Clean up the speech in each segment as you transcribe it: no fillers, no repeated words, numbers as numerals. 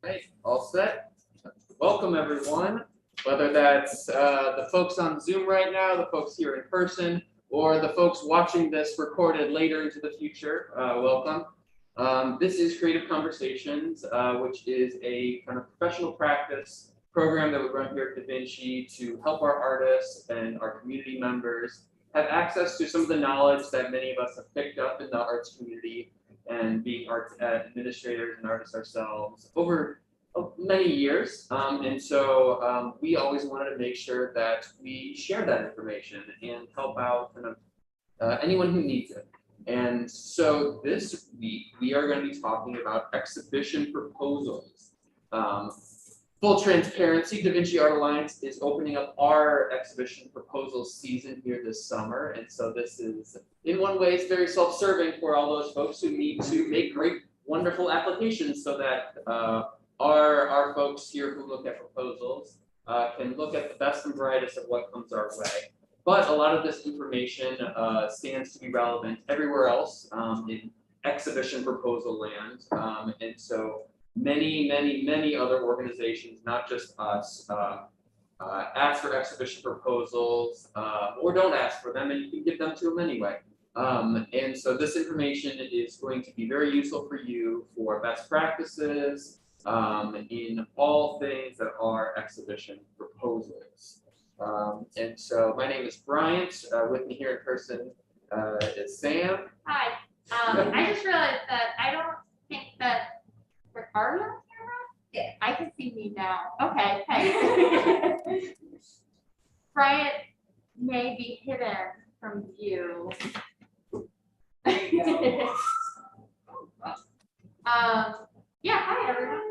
Right, all set. Welcome everyone, whether that's the folks on Zoom right now, the folks here in person, or the folks watching this recorded later into the future, welcome. This is Creative Conversations, which is a kind of professional practice program that we run here at Da Vinci to help our artists and our community members have access to some of the knowledge that many of us have picked up in the arts community and being art administrators and artists ourselves over many years. And so we always wanted to make sure that we share that information and help out kind of anyone who needs it. And so this week we are going to be talking about exhibition proposals. Full transparency, Da Vinci Art Alliance is opening up our exhibition proposals season here this summer. And so this is, in one way, it's very self-serving for all those folks who need to make great, wonderful applications so that our folks here who look at proposals can look at the best and brightest of what comes our way. But a lot of this information stands to be relevant everywhere else in exhibition proposal land. And so many other organizations, not just us, ask for exhibition proposals or don't ask for them, and you can give them to them anyway. And so this information is going to be very useful for you for best practices in all things that are exhibition proposals. And so my name is Bryant. With me here in person is Sam. Hi. I just realized that I don't think that are you on camera? Yeah, I can see me now. Okay, hey. Bryant may be hidden from view. Yeah, hi everyone.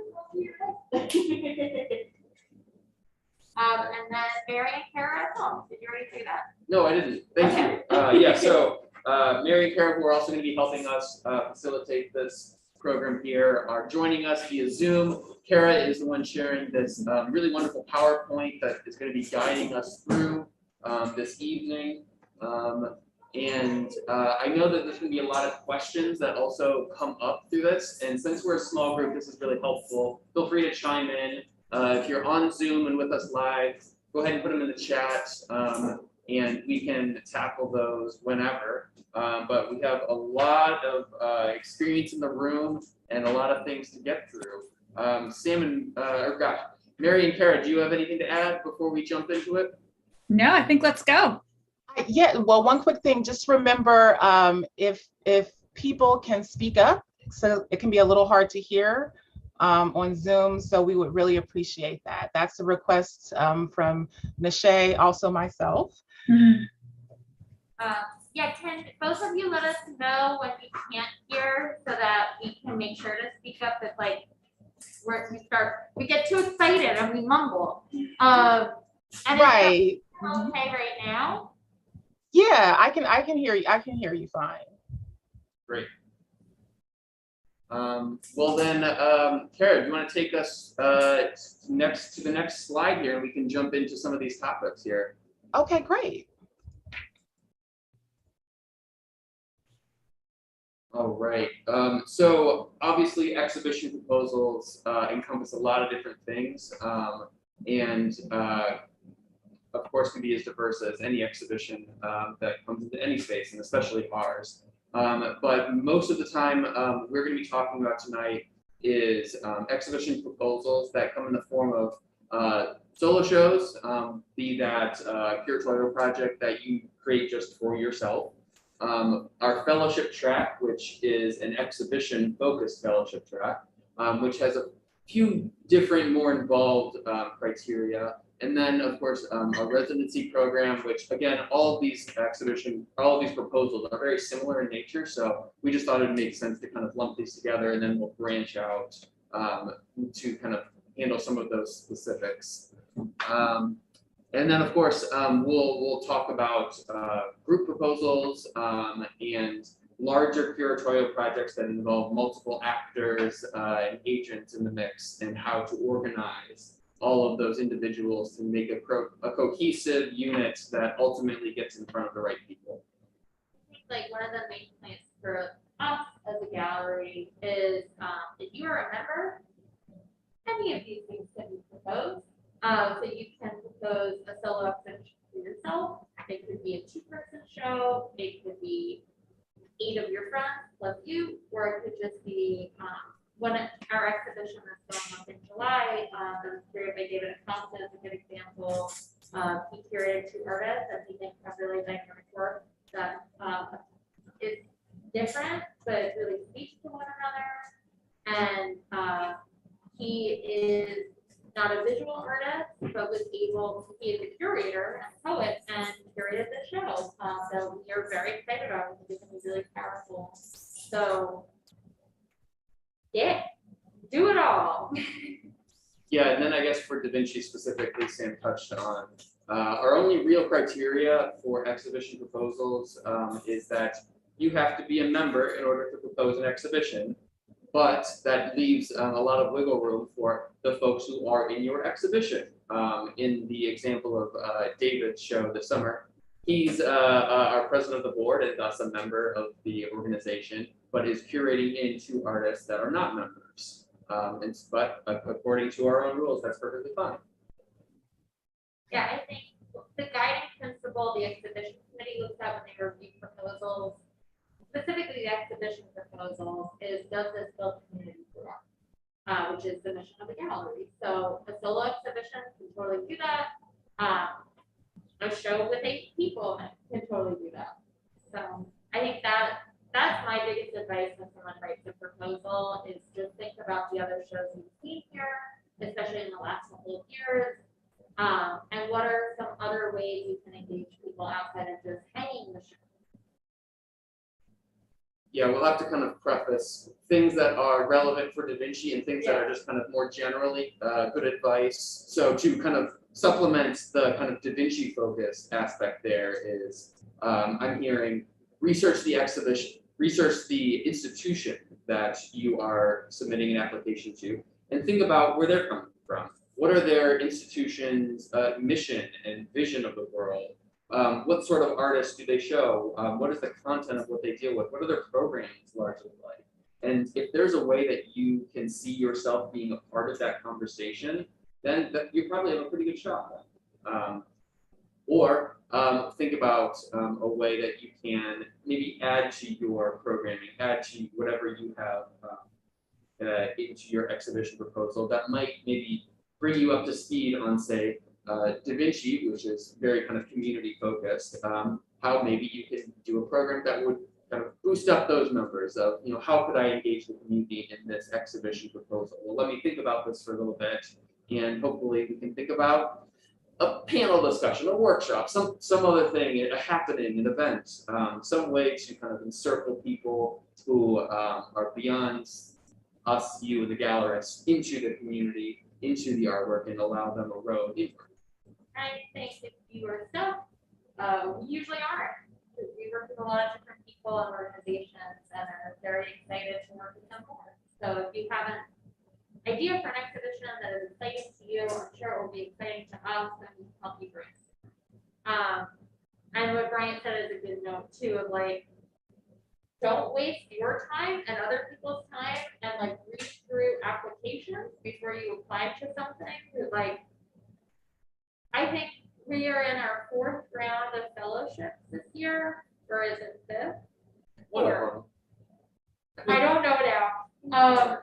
And then Mary and Kara as well. Did you already say that? No, I didn't. Thank you. Yeah, so Mary and Kara, who are also going to be helping us facilitate this program here, are joining us via Zoom. Kara is the one sharing this really wonderful PowerPoint that is going to be guiding us through this evening. And I know that there's going to be a lot of questions that also come up through this. And since we're a small group, this is really helpful. Feel free to chime in. If you're on Zoom and with us live, go ahead and put them in the chat, and we can tackle those whenever. But we have a lot of experience in the room and a lot of things to get through. Sam and, Mary and Kara, do you have anything to add before we jump into it? No, I think let's go. Yeah, well, one quick thing, just remember if people can speak up, so it can be a little hard to hear on Zoom, so we would really appreciate that. That's a request from Nashay, also myself. Mm-hmm. Yeah, can both of you let us know when you can't hear so that we can make sure to speak up if like we get too excited and we mumble. And right. Okay right now? Yeah, I can hear you. I can hear you fine. Great. Well then, Kara, do you want to take us next to the next slide here, and we can jump into some of these topics here. Okay, great. All right. So obviously, exhibition proposals encompass a lot of different things, and of course, can be as diverse as any exhibition that comes into any space, and especially ours. But most of the time, we're going to be talking about tonight is exhibition proposals that come in the form of solo shows, be that a curatorial project that you create just for yourself. Our fellowship track, which is an exhibition-focused fellowship track, which has a few different, more involved criteria. And then, of course, our residency program, which again, all of these proposals are very similar in nature. So we just thought it would make sense to kind of lump these together, and then we'll branch out to kind of handle some of those specifics. And then, of course, we'll talk about group proposals and larger curatorial projects that involve multiple actors and agents in the mix, and how to organize all of those individuals to make a cohesive unit that ultimately gets in front of the right people. I think like one of the main points for us as a gallery is if you are a member, then any of these things can be proposed. So you can propose a solo exhibition for yourself. It could be a 2-person show. It could be 8 of your friends plus you, or it could just be when our exhibition is going up in July. The curated by David Acosta is a good example. He curated 2 artists that he thinks have really dynamic work that is different, but really speaks to one another. And he is not a visual artist, but was able to be a curator and poet and curated the show. So we are very excited about it. It's going to be really powerful. So, yeah, do it all. Yeah, and then I guess for Da Vinci specifically, Sam touched on, our only real criteria for exhibition proposals is that you have to be a member in order to propose an exhibition, but that leaves a lot of wiggle room for the folks who are in your exhibition. In the example of David's show this summer, he's our president of the board and thus a member of the organization, but is curating in 2 artists that are not members. But according to our own rules, that's perfectly fine. Yeah, I think the guiding principle the exhibition committee looks at when they review proposals, specifically the exhibition proposals, is does this build community through art, which is the mission of the gallery. So a solo exhibition can totally do that. A show with 8 people can totally do that. So I think that's my biggest advice when someone writes a proposal is just think about the other shows you've seen here, especially in the last couple of years. And what are some other ways you can engage people outside of just hanging the show? Yeah, we'll have to kind of preface things that are relevant for Da Vinci and things that are just kind of more generally good advice. So to kind of supplement the kind of Da Vinci focused aspect there is, I'm hearing research the exhibition, research the institution that you are submitting an application to, and think about where they're coming from. What are their institution's mission and vision of the world? What sort of artists do they show? What is the content of what they deal with? What are their programs largely like? And if there's a way that you can see yourself being a part of that conversation, then you probably have a pretty good shot. Or think about a way that you can maybe add to your programming, add to whatever you have into your exhibition proposal that might maybe bring you up to speed on, say, Da Vinci, which is very kind of community focused, how maybe you can do a program that would kind of boost up those numbers of, how could I engage the community in this exhibition proposal? Well, let me think about this for a little bit, and hopefully we can think about a panel discussion, a workshop, some other thing, a happening, an event, some way to kind of encircle people who are beyond us, you, and the gallerists into the community, into the artwork, and allow them a road in. I think if you are stuck, we usually aren't. We work with a lot of different people and organizations and are very excited to work with them more. So if you have an idea for an exhibition that is exciting to you, I'm sure it will be exciting to us and we can help you bring it. And what Bryant said is a good note too, of like, don't waste your time and other people's time and like read through applications before you apply to something. Like, I think we are in our 4th round of fellowships this year, or is it 5th? Whatever. I don't know now.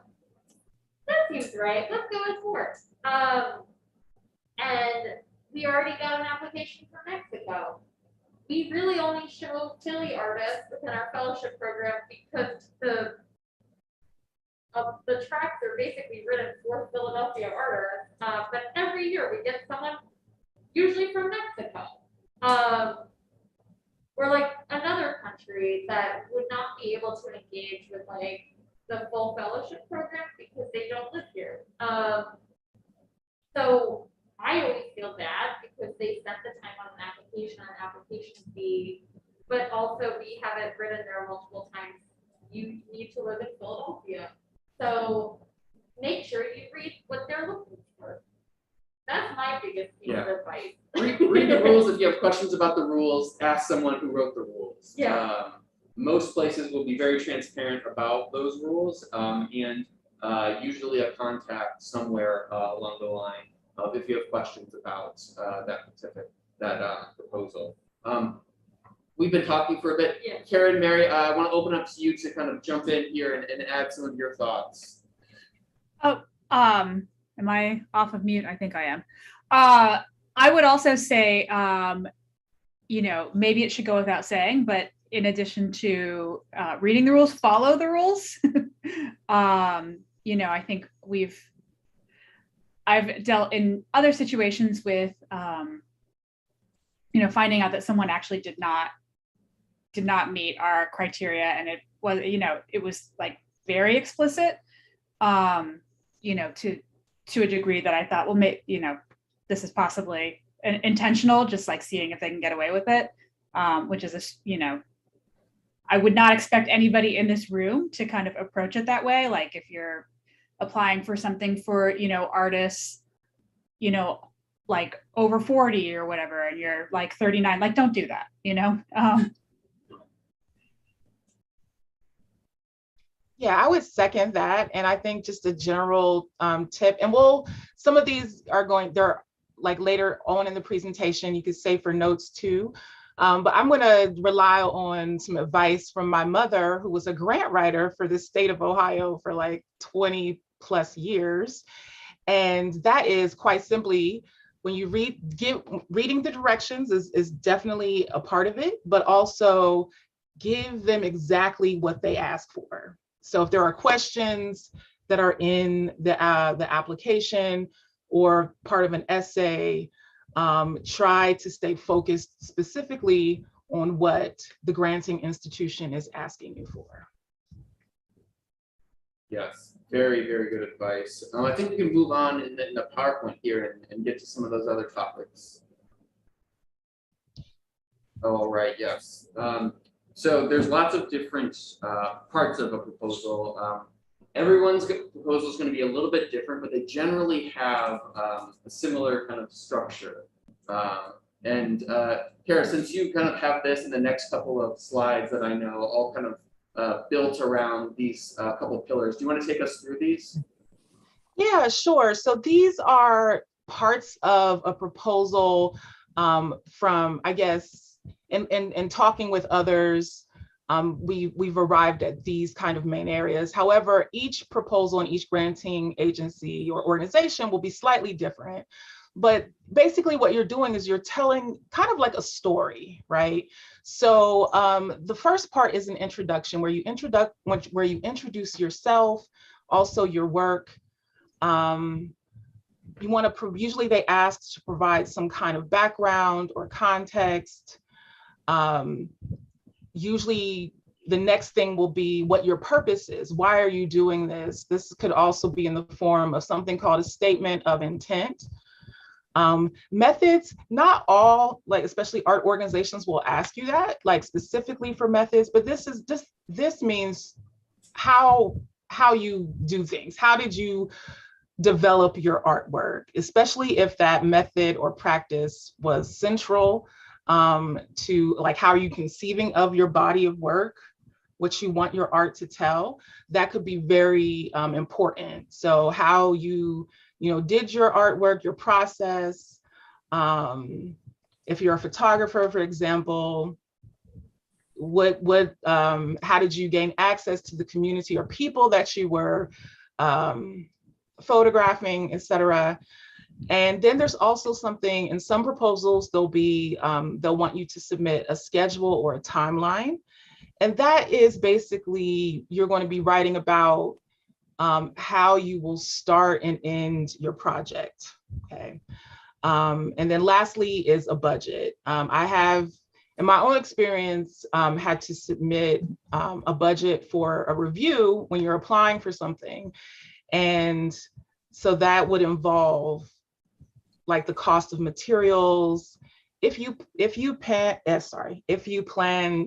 That seems right. Let's go with 4th. And we already got an application for Mexico. We really only show Philly artists within our fellowship program because the tracks are basically written for Philadelphia artists. But every year we get someone, usually from Mexico, or like another country that would not be able to engage with like the full fellowship program because they don't live here. So I always feel bad because they spent the time on an application fee, but also we have it written there multiple times. You need to live in Philadelphia. So make sure you read what they're looking for. That's my biggest piece of advice. Read the rules. If you have questions about the rules, ask someone who wrote the rules. Yeah. Most places will be very transparent about those rules, and usually a contact somewhere along the line if you have questions about that proposal. We've been talking for a bit. Yeah. Karen, Mary, I want to open up to you to kind of jump in here and add some of your thoughts. Am I off of mute? I think I am. I would also say, maybe it should go without saying, but in addition to reading the rules, follow the rules. I think I've dealt in other situations with, finding out that someone actually did not meet our criteria, and it was like very explicit, to a degree that I thought, well, this is possibly intentional, just like seeing if they can get away with it, which is, I would not expect anybody in this room to kind of approach it that way. Like if you're applying for something for, artists, like over 40 or whatever, and you're like 39, like, don't do that, Yeah, I would second that. And I think just a general tip, and some of these they're like later on in the presentation, you could say for notes too. But I'm going to rely on some advice from my mother, who was a grant writer for the state of Ohio for like 20 plus years. And that is quite simply, when you reading the directions is definitely a part of it, but also give them exactly what they ask for. So if there are questions that are in the application or part of an essay, try to stay focused specifically on what the granting institution is asking you for. Yes, very, very good advice. I think we can move on in the PowerPoint here and get to some of those other topics. All right, yes. So there's lots of different parts of a proposal. Everyone's proposal is going to be a little bit different, but they generally have a similar kind of structure. Kara, since you kind of have this in the next couple of slides that I know all kind of built around these couple of pillars, do you want to take us through these? Yeah, sure. So these are parts of a proposal from, I guess, in talking with others, we've arrived at these kind of main areas. However, each proposal and each granting agency or organization will be slightly different. But basically what you're doing is you're telling kind of like a story, right? So the first part is an introduction where you introduce yourself, also your work. You want to, usually they ask to provide some kind of background or context. Usually the next thing will be what your purpose is. Why are you doing this? This could also be in the form of something called a statement of intent. Methods, not all, like especially art organizations will ask you that, like specifically for methods, but this means how you do things. How did you develop your artwork, especially if that method or practice was central to like how are you conceiving of your body of work, what you want your art to tell. That could be very important. So how you did your artwork, your process. If you're a photographer, for example, how did you gain access to the community or people that you were photographing, etc. And then there's also something in some proposals, they'll want you to submit a schedule or a timeline. And that is basically, you're going to be writing about how you will start and end your project, okay? And then lastly is a budget. I have, in my own experience, had to submit a budget for a review when you're applying for something. And so that would involve like the cost of materials. If you plan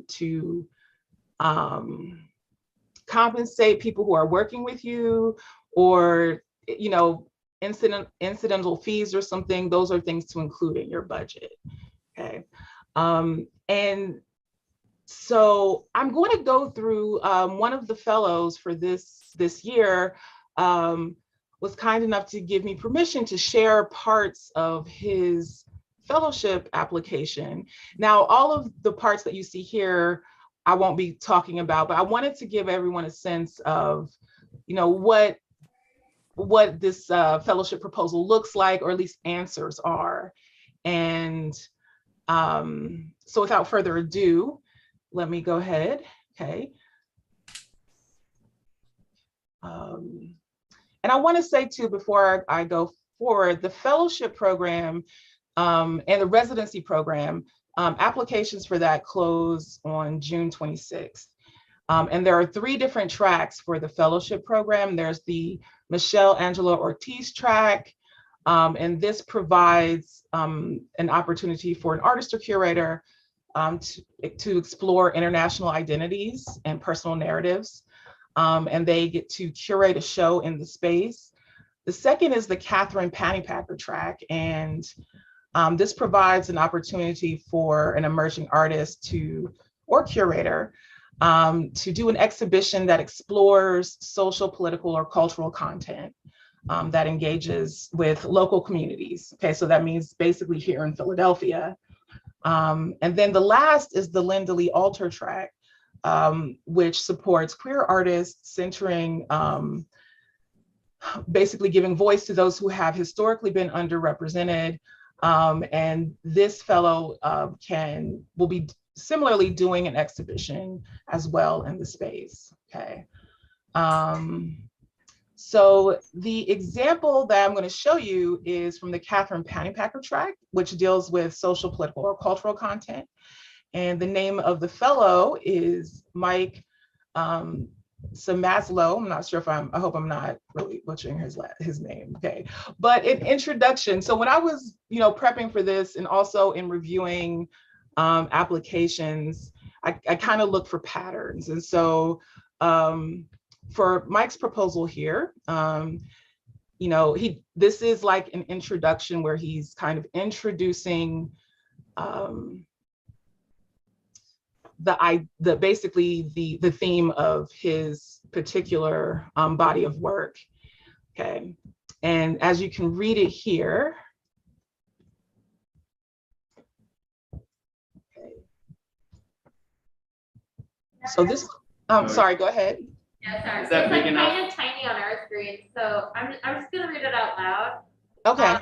to compensate people who are working with you, or incidental fees or something, those are things to include in your budget. Okay. And so I'm going to go through one of the fellows for this year was kind enough to give me permission to share parts of his fellowship application. Now, all of the parts that you see here, I won't be talking about, but I wanted to give everyone a sense of, what this fellowship proposal looks like, or at least answers are. And so without further ado, let me go ahead, okay. And I want to say too, before I go forward, the fellowship program and the residency program, applications for that close on June 26th. And there are 3 different tracks for the fellowship program. There's the Michelle Angela Ortiz track, and this provides an opportunity for an artist or curator to explore international identities and personal narratives. And they get to curate a show in the space. The second is the Catherine Pennypacker track, and this provides an opportunity for an emerging artist or curator to do an exhibition that explores social, political, or cultural content that engages with local communities. Okay, so that means basically here in Philadelphia. And then the last is the Linda Lee Alter track, which supports queer artists, centering, basically giving voice to those who have historically been underrepresented. And this fellow will be similarly doing an exhibition as well in the space, okay? So the example that I'm going to show you is from the Catherine Pennypacker track, which deals with social, political, or cultural content. And the name of the fellow is Mike Samaslow. I'm not sure if I hope I'm not really butchering his name, okay? But in introduction, so when I was, prepping for this and also in reviewing applications, I kind of look for patterns. And so for Mike's proposal here, this is like an introduction where he's kind of introducing basically the theme of his particular body of work, okay? And as you can read it here, okay. So this, sorry, go ahead. Yeah, sorry. Is that it's big like enough? kind of tiny on our screen, so I'm just gonna read it out loud. Okay.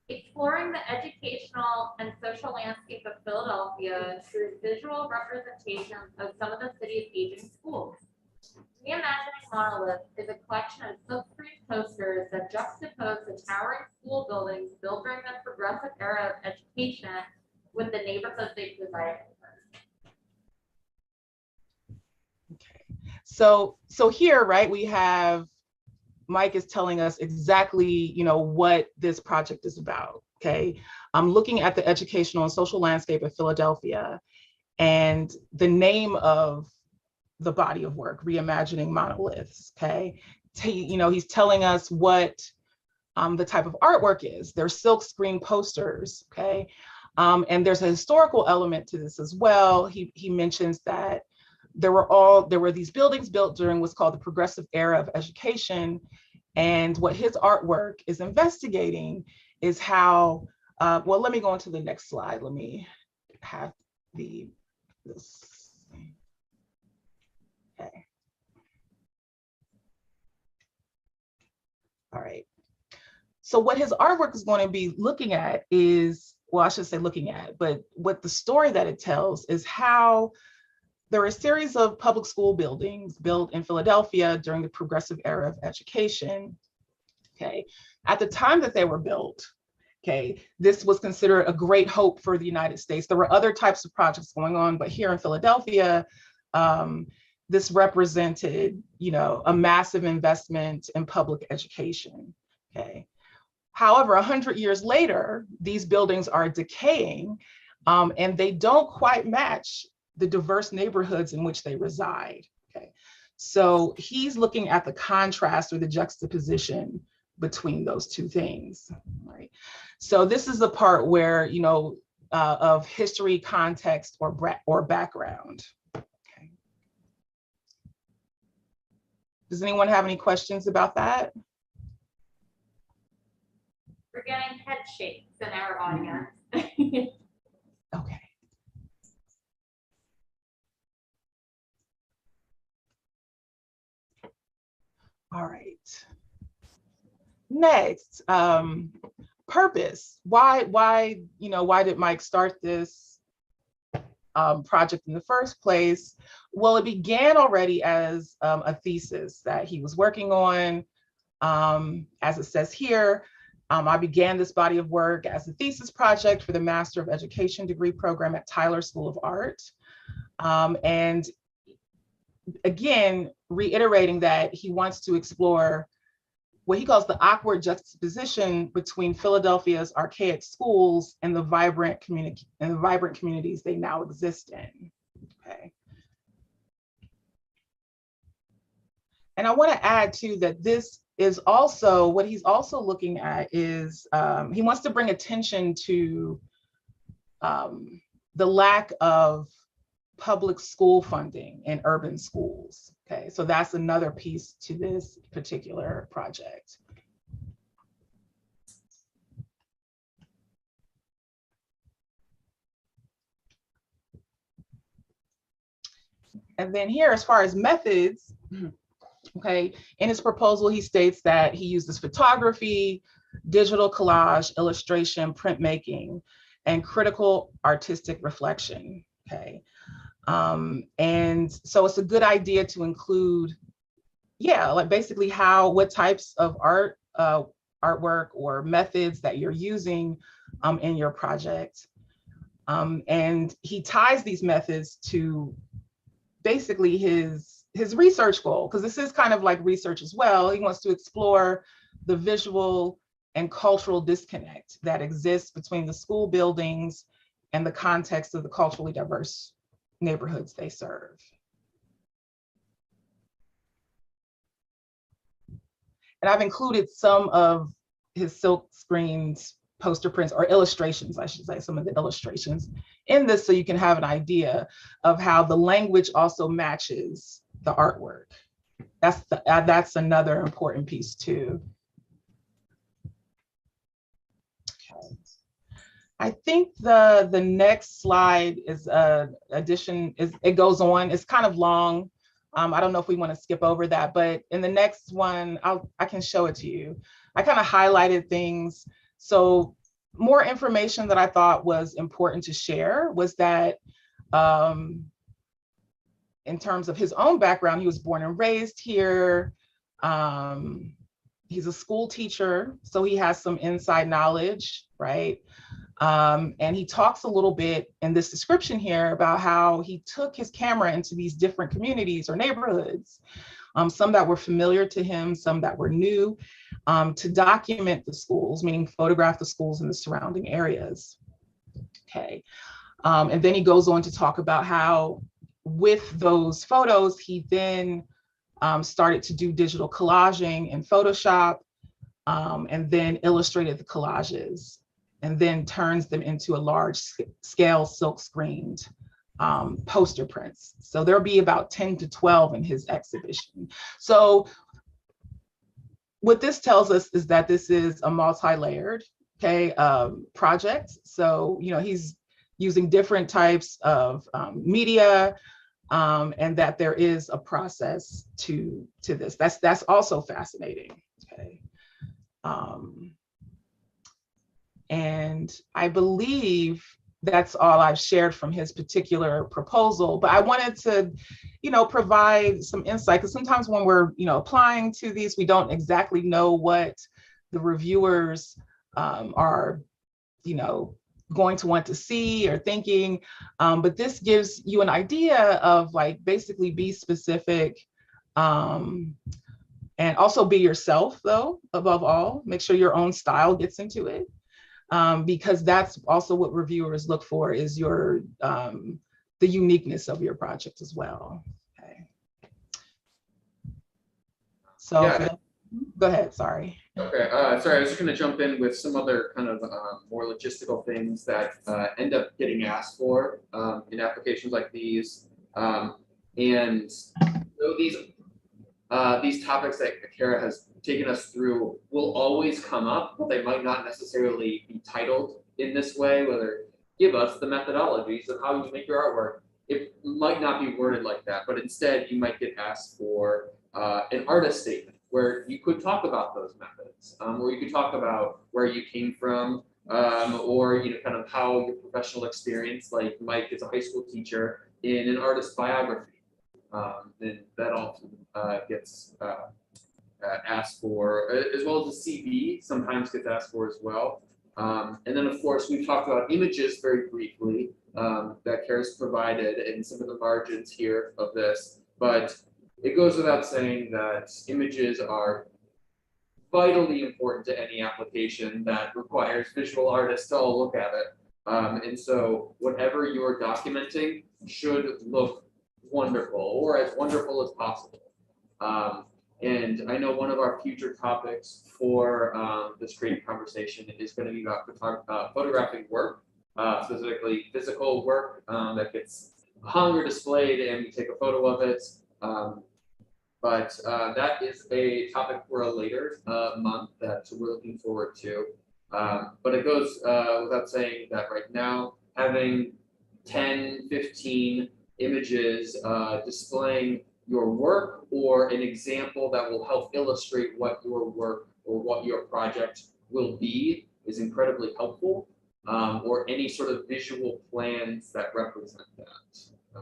Exploring the educational and social landscape of Philadelphia through visual representations of some of the city's aging schools. Reimagining Monolith is a collection of silkscreen posters that juxtapose the towering school buildings built during the progressive era of education with the neighborhoods they preside over. Okay. So here, right, we have Mike is telling us exactly, what this project is about, okay? I'm looking at the educational and social landscape of Philadelphia, and the name of the body of work, Reimagining Monoliths, okay? He's telling us what the type of artwork is. They're silk screen posters, okay? And there's a historical element to this as well. He mentions that there were these buildings built during what's called the progressive era of education. And what his artwork is investigating is how, well, let me go on to the next slide. Let me have this. Okay. All right. So what his artwork is going to be looking at is, well, I should say looking at, but what the story that it tells is how there are a series of public school buildings built in Philadelphia during the progressive era of education, okay? At the time that they were built, okay, this was considered a great hope for the United States. There were other types of projects going on, but here in Philadelphia, this represented, a massive investment in public education, okay? However, 100 years later, these buildings are decaying, and they don't quite match the diverse neighborhoods in which they reside, okay? So he's looking at the contrast or the juxtaposition between those two things, right? So this is the part where, of history, context, or background, okay? Does anyone have any questions about that? We're getting head shakes in our audience. Okay. All right. Next, purpose. Why did Mike start this project in the first place? Well, it began already as a thesis that he was working on. As it says here, I began this body of work as a thesis project for the Master of Education degree program at Tyler School of Art. And again, reiterating that he wants to explore what he calls the awkward juxtaposition between Philadelphia's archaic schools and the vibrant communities they now exist in. Okay. And I want to add too that this is also what he's also looking at is he wants to bring attention to the lack of public school funding in urban schools. Okay, so that's another piece to this particular project. And then here, as far as methods, okay, in his proposal, he states that he uses photography, digital collage, illustration, printmaking, and critical artistic reflection. Okay. And so it's a good idea to include, like basically what types of artwork or methods that you're using in your project. And he ties these methods to basically his research goal, because this is kind of like research as well. He wants to explore the visual and cultural disconnect that exists between the school buildings and the context of the culturally diverse neighborhoods they serve. And I've included some of his silk screened poster prints, or illustrations, I should say, some of the illustrations in this, so you can have an idea of how the language also matches the artwork. That's another important piece too. Okay. I think the next slide is it goes on. It's kind of long. I don't know if we want to skip over that, but in the next one, I can show it to you. I kind of highlighted things. So more information that I thought was important to share was that in terms of his own background, he was born and raised here. He's a school teacher, so he has some inside knowledge, right? And he talks a little bit in this description here about how he took his camera into these different communities or neighborhoods, some that were familiar to him, some that were new, to document the schools, meaning photograph the schools in the surrounding areas. Okay. And then he goes on to talk about how with those photos, he then started to do digital collaging in Photoshop, and then illustrated the collages, and then turns them into a large scale silk screened poster prints. So there'll be about 10 to 12 in his exhibition. So what this tells us is that this is a multi-layered, okay, project. So, he's using different types of media, and that there is a process to this. That's also fascinating, okay. And I believe that's all I've shared from his particular proposal, but I wanted to, provide some insight, because sometimes when we're, applying to these, we don't exactly know what the reviewers are, going to want to see or thinking, but this gives you an idea of basically be specific, and also be yourself though, above all, make sure your own style gets into it. Because that's also what reviewers look for, is your the uniqueness of your project as well. Okay. So Yeah. Go ahead, sorry. Okay, sorry, I was just gonna jump in with some other kind of more logistical things that end up getting asked for in applications like these. And so these these topics that Kara has taken us through will always come up, but they might not necessarily be titled in this way, whether give us the methodologies of how you make your artwork. It might not be worded like that, but instead you might get asked for an artist statement where you could talk about those methods, or you could talk about where you came from, or kind of how your professional experience, like Mike is a high school teacher, in an artist biography. And that often gets asked for, as well as the CV sometimes gets asked for as well. And then of course we've talked about images very briefly that Kara's provided in some of the margins here of this, but it goes without saying that images are vitally important to any application that requires visual artists to all look at it. And so whatever you're documenting should look wonderful, or as wonderful as possible. And I know one of our future topics for this great conversation is going to be about photographing work, specifically physical work that gets hung or displayed, and we take a photo of it. But that is a topic for a later month that we're looking forward to. But it goes without saying that right now, having 10, 15 images displaying your work or an example that will help illustrate what your work or what your project will be is incredibly helpful, or any sort of visual plans that represent that.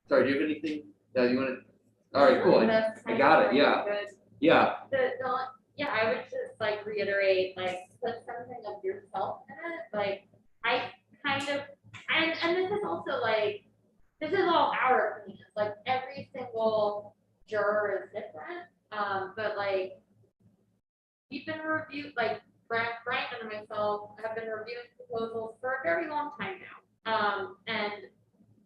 Sorry, do you have anything that you want to? All right, cool. I got it. Yeah. Yeah. Yeah, I would just like reiterate, like put something of yourself in it. Like I kind of, and this is also like, this is all our opinions. Like every single juror is different. But like we've been reviewed, like Bryant and myself have been reviewing proposals for a very long time now. And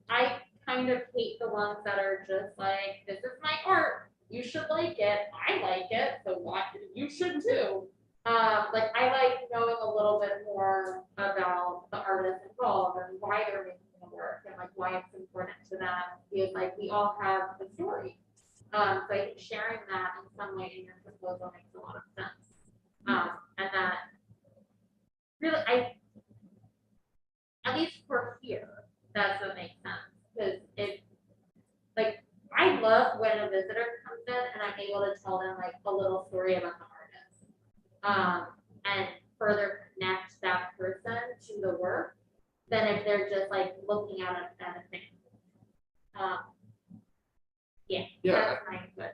I kind of hate the ones that are just like, this is my art, you should like it, I like it, so why you should too. Like I like knowing a little bit more about the artists involved and why they're making the work and like why it's important to them, because like we all have a story. So I think sharing that in some way in your proposal makes a lot of sense. And that really, at least for here, that's what makes sense. Because if, like, I love when a visitor comes in and I'm able to tell them like a little story about the artist, and further connect that person to the work than if they're just like looking at a thing. Yeah. That's my input.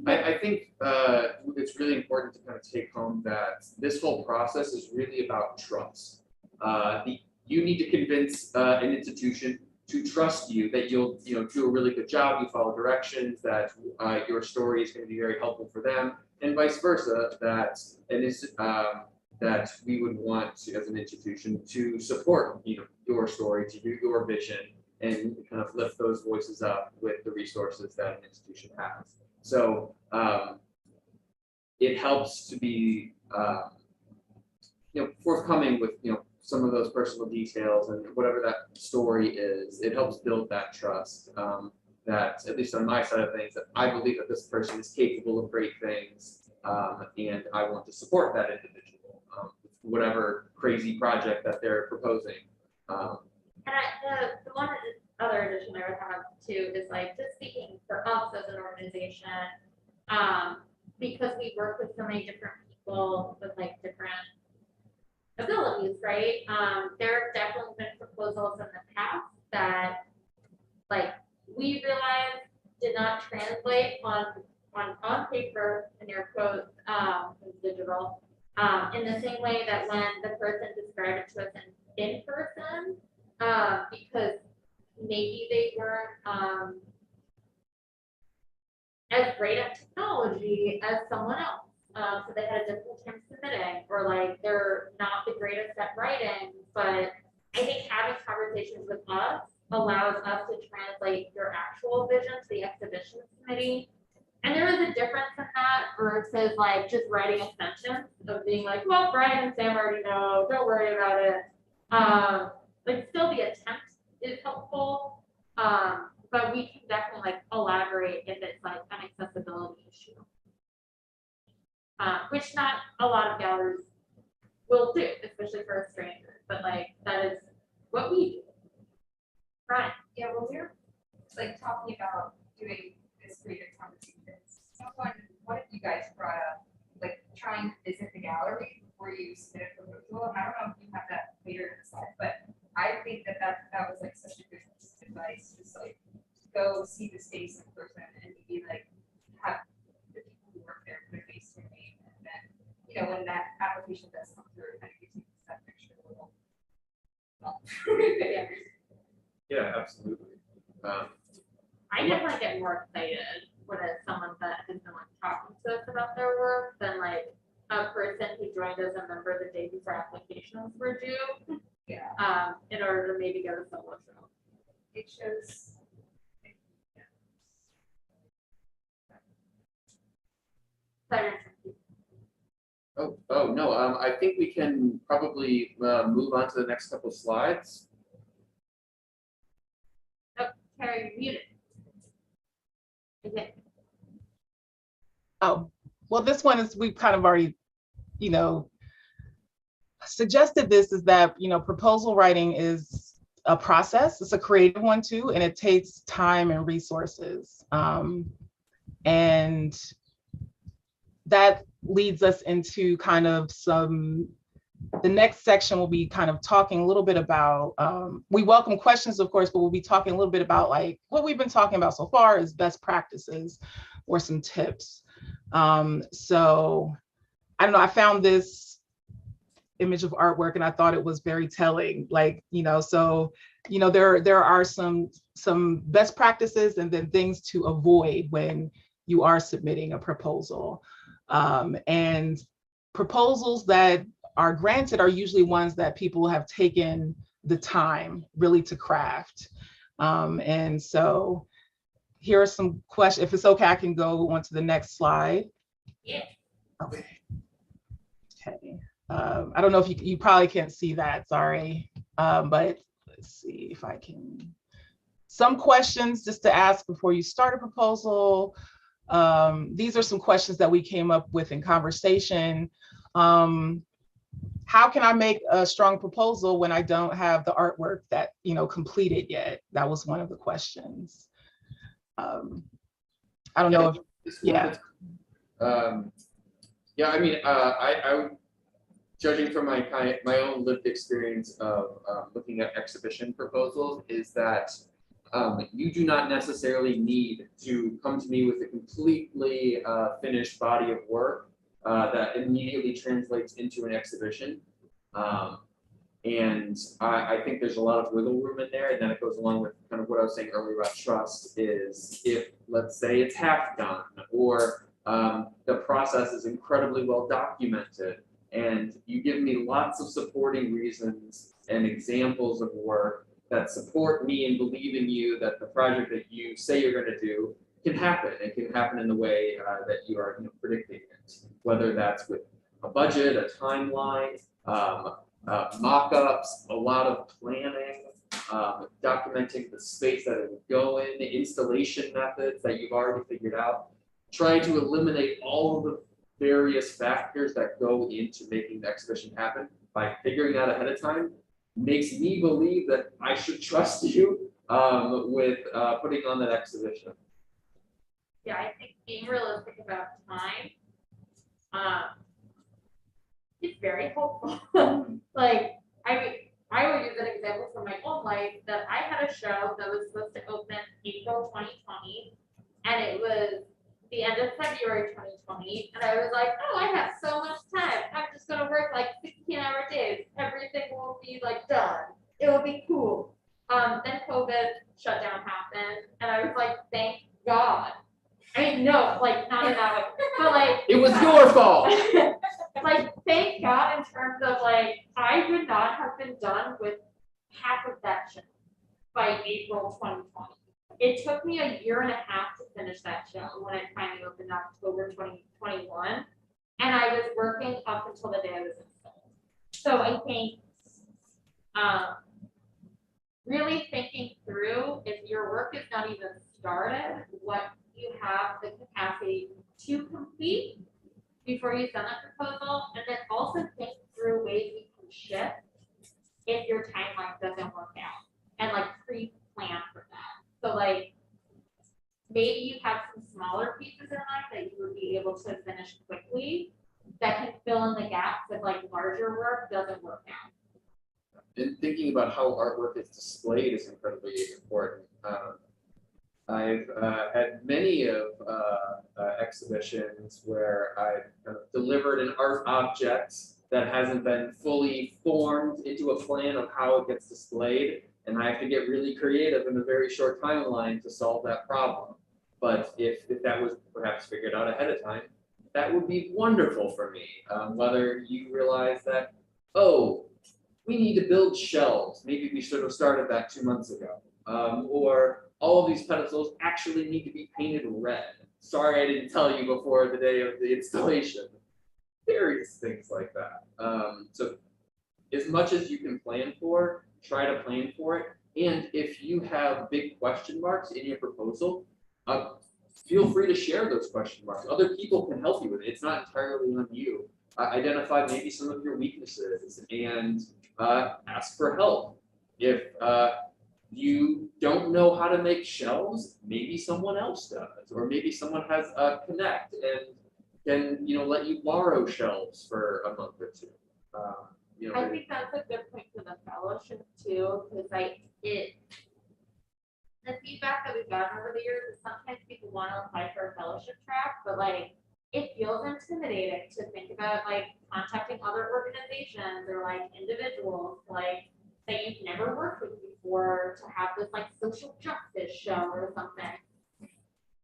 I think it's really important to kind of take home that this whole process is really about trust. You need to convince an institution to trust you that you'll do a really good job, you follow directions, that your story is going to be very helpful for them, and vice versa, that that we would want to, as an institution, to support your story, to do your vision, and kind of lift those voices up with the resources that an institution has. So it helps to be forthcoming with some of those personal details and whatever that story is. It helps build that trust, that at least on my side of things, that I believe that this person is capable of great things, and I want to support that individual, whatever crazy project that they're proposing. And the one other addition I would have too is like just speaking for us as an organization, because we work with so many different people with like different abilities, right? There have definitely been proposals in the past that like we realized did not translate on paper, in your quotes, digital, in the same way that when the person described it to us in person, because maybe they weren't as great at technology as someone else. So they had a difficult time submitting, or like they're not the greatest at writing, but I think having conversations with us allows us to translate your actual vision to the exhibitions committee. And there is a difference in that versus like just writing a sentence of being like, well, Brian and Sam already know, don't worry about it. Like still the attempt is helpful, but we can definitely like elaborate if it's like an accessibility which not a lot of galleries will do, especially for a stranger, but like, that is what we do. Right. Yeah, when we were like talking about doing this creative conversations, one of you guys brought up like trying to visit the gallery before you submit a proposal. And I don't know if you have that later in the slide, but I think that was like such a good piece of advice. Just like go see the space in person and maybe like have the people who work there put a face to your name, and then when that application does come through, it kind of gives you that picture a little. Yeah. Yeah, absolutely. I definitely get more excited when it's someone that has been like talking to us about their work than like a person who joined as a member the day before applications were due. Yeah. In order to maybe get a solo show. It shows. Oh, no, I think we can probably move on to the next couple slides. Oh, Carrie, muted. Okay. Oh, well, this one is, we've kind of already, suggested this is that, proposal writing is a process. It's a creative one too, and it takes time and resources. And that leads us into kind of the next section will be kind of talking a little bit about, we welcome questions, of course, but we'll be talking a little bit about like what we've been talking about so far is best practices or some tips. So I don't know, I found this image of artwork and I thought it was very telling, like, so, there are some best practices and then things to avoid when you are submitting a proposal. And proposals that are granted are usually ones that people have taken the time really to craft. And so here are some questions. If it's okay, I can go on to the next slide. Yeah. Okay. Okay. I don't know if you probably can't see that, sorry. But let's see if I can. Some questions just to ask before you start a proposal. These are some questions that we came up with in conversation. How can I make a strong proposal when I don't have the artwork that, completed yet? That was one of the questions. I don't know if, yeah. Yeah, I mean, I judging from my own lived experience of looking at exhibition proposals is that you do not necessarily need to come to me with a completely finished body of work that immediately translates into an exhibition. And I think there's a lot of wiggle room in there, and then it goes along with kind of what I was saying earlier about trust is if, let's say it's half done, or the process is incredibly well documented, and you give me lots of supporting reasons and examples of work that support me in believing you that the project that you say you're going to do can happen. It can happen in the way that you are predicting it, whether that's with a budget, a timeline, mock-ups, a lot of planning, documenting the space that it would go in, the installation methods that you've already figured out, trying to eliminate all of the various factors that go into making the exhibition happen by figuring that ahead of time makes me believe that I should trust you with putting on that exhibition. Yeah, I think being realistic about time, it's very helpful. Like, I would use an example from my own life that I had a show that was supposed to open April 2020, and it was the end of February 2020, and I was like, oh, I have so much time. I'm just gonna work like 16-hour days. Everything will be like done. It will be cool. Then COVID shutdown happened, and I was like, thank God. I mean, no, like not in that way, but like it was your fault. Like, thank God in terms of like, I would not have been done with half of that show by April 2020. It took me a year and a half to finish that show when it finally opened in October 2021. And I was working up until the day I was installed. So I think really thinking through if your work is not even started, what you have the capacity to complete before you send that proposal, and then also think through ways you can shift if your timeline doesn't work out, and like pre-plan for that. So like, maybe you have some smaller pieces in mind that you would be able to finish quickly that can fill in the gaps if like larger work doesn't work out. And thinking about how artwork is displayed is incredibly important. I've had many of exhibitions where I've kind of delivered an art object that hasn't been fully formed into a plan of how it gets displayed, and I have to get really creative in a very short timeline to solve that problem. But if that was perhaps figured out ahead of time, that would be wonderful for me. Whether you realize that, oh, we need to build shelves, maybe we should have started that 2 months ago. Or all of these pedestals actually need to be painted red. Sorry, I didn't tell you before the day of the installation. Various things like that. So as much as you can plan for, try to plan for it. And if you have big question marks in your proposal, feel free to share those question marks. Other people can help you with it. It's not entirely on you. Identify maybe some of your weaknesses and ask for help. If you don't know how to make shelves, maybe someone else does, or maybe someone has a connect and can let you borrow shelves for a month or two. I think that's a good point for the fellowship too, because the feedback that we've gotten over the years is sometimes people want to apply for a fellowship track, but like it feels intimidating to think about like contacting other organizations or like individuals like that you've never worked with before to have this like social justice show or something.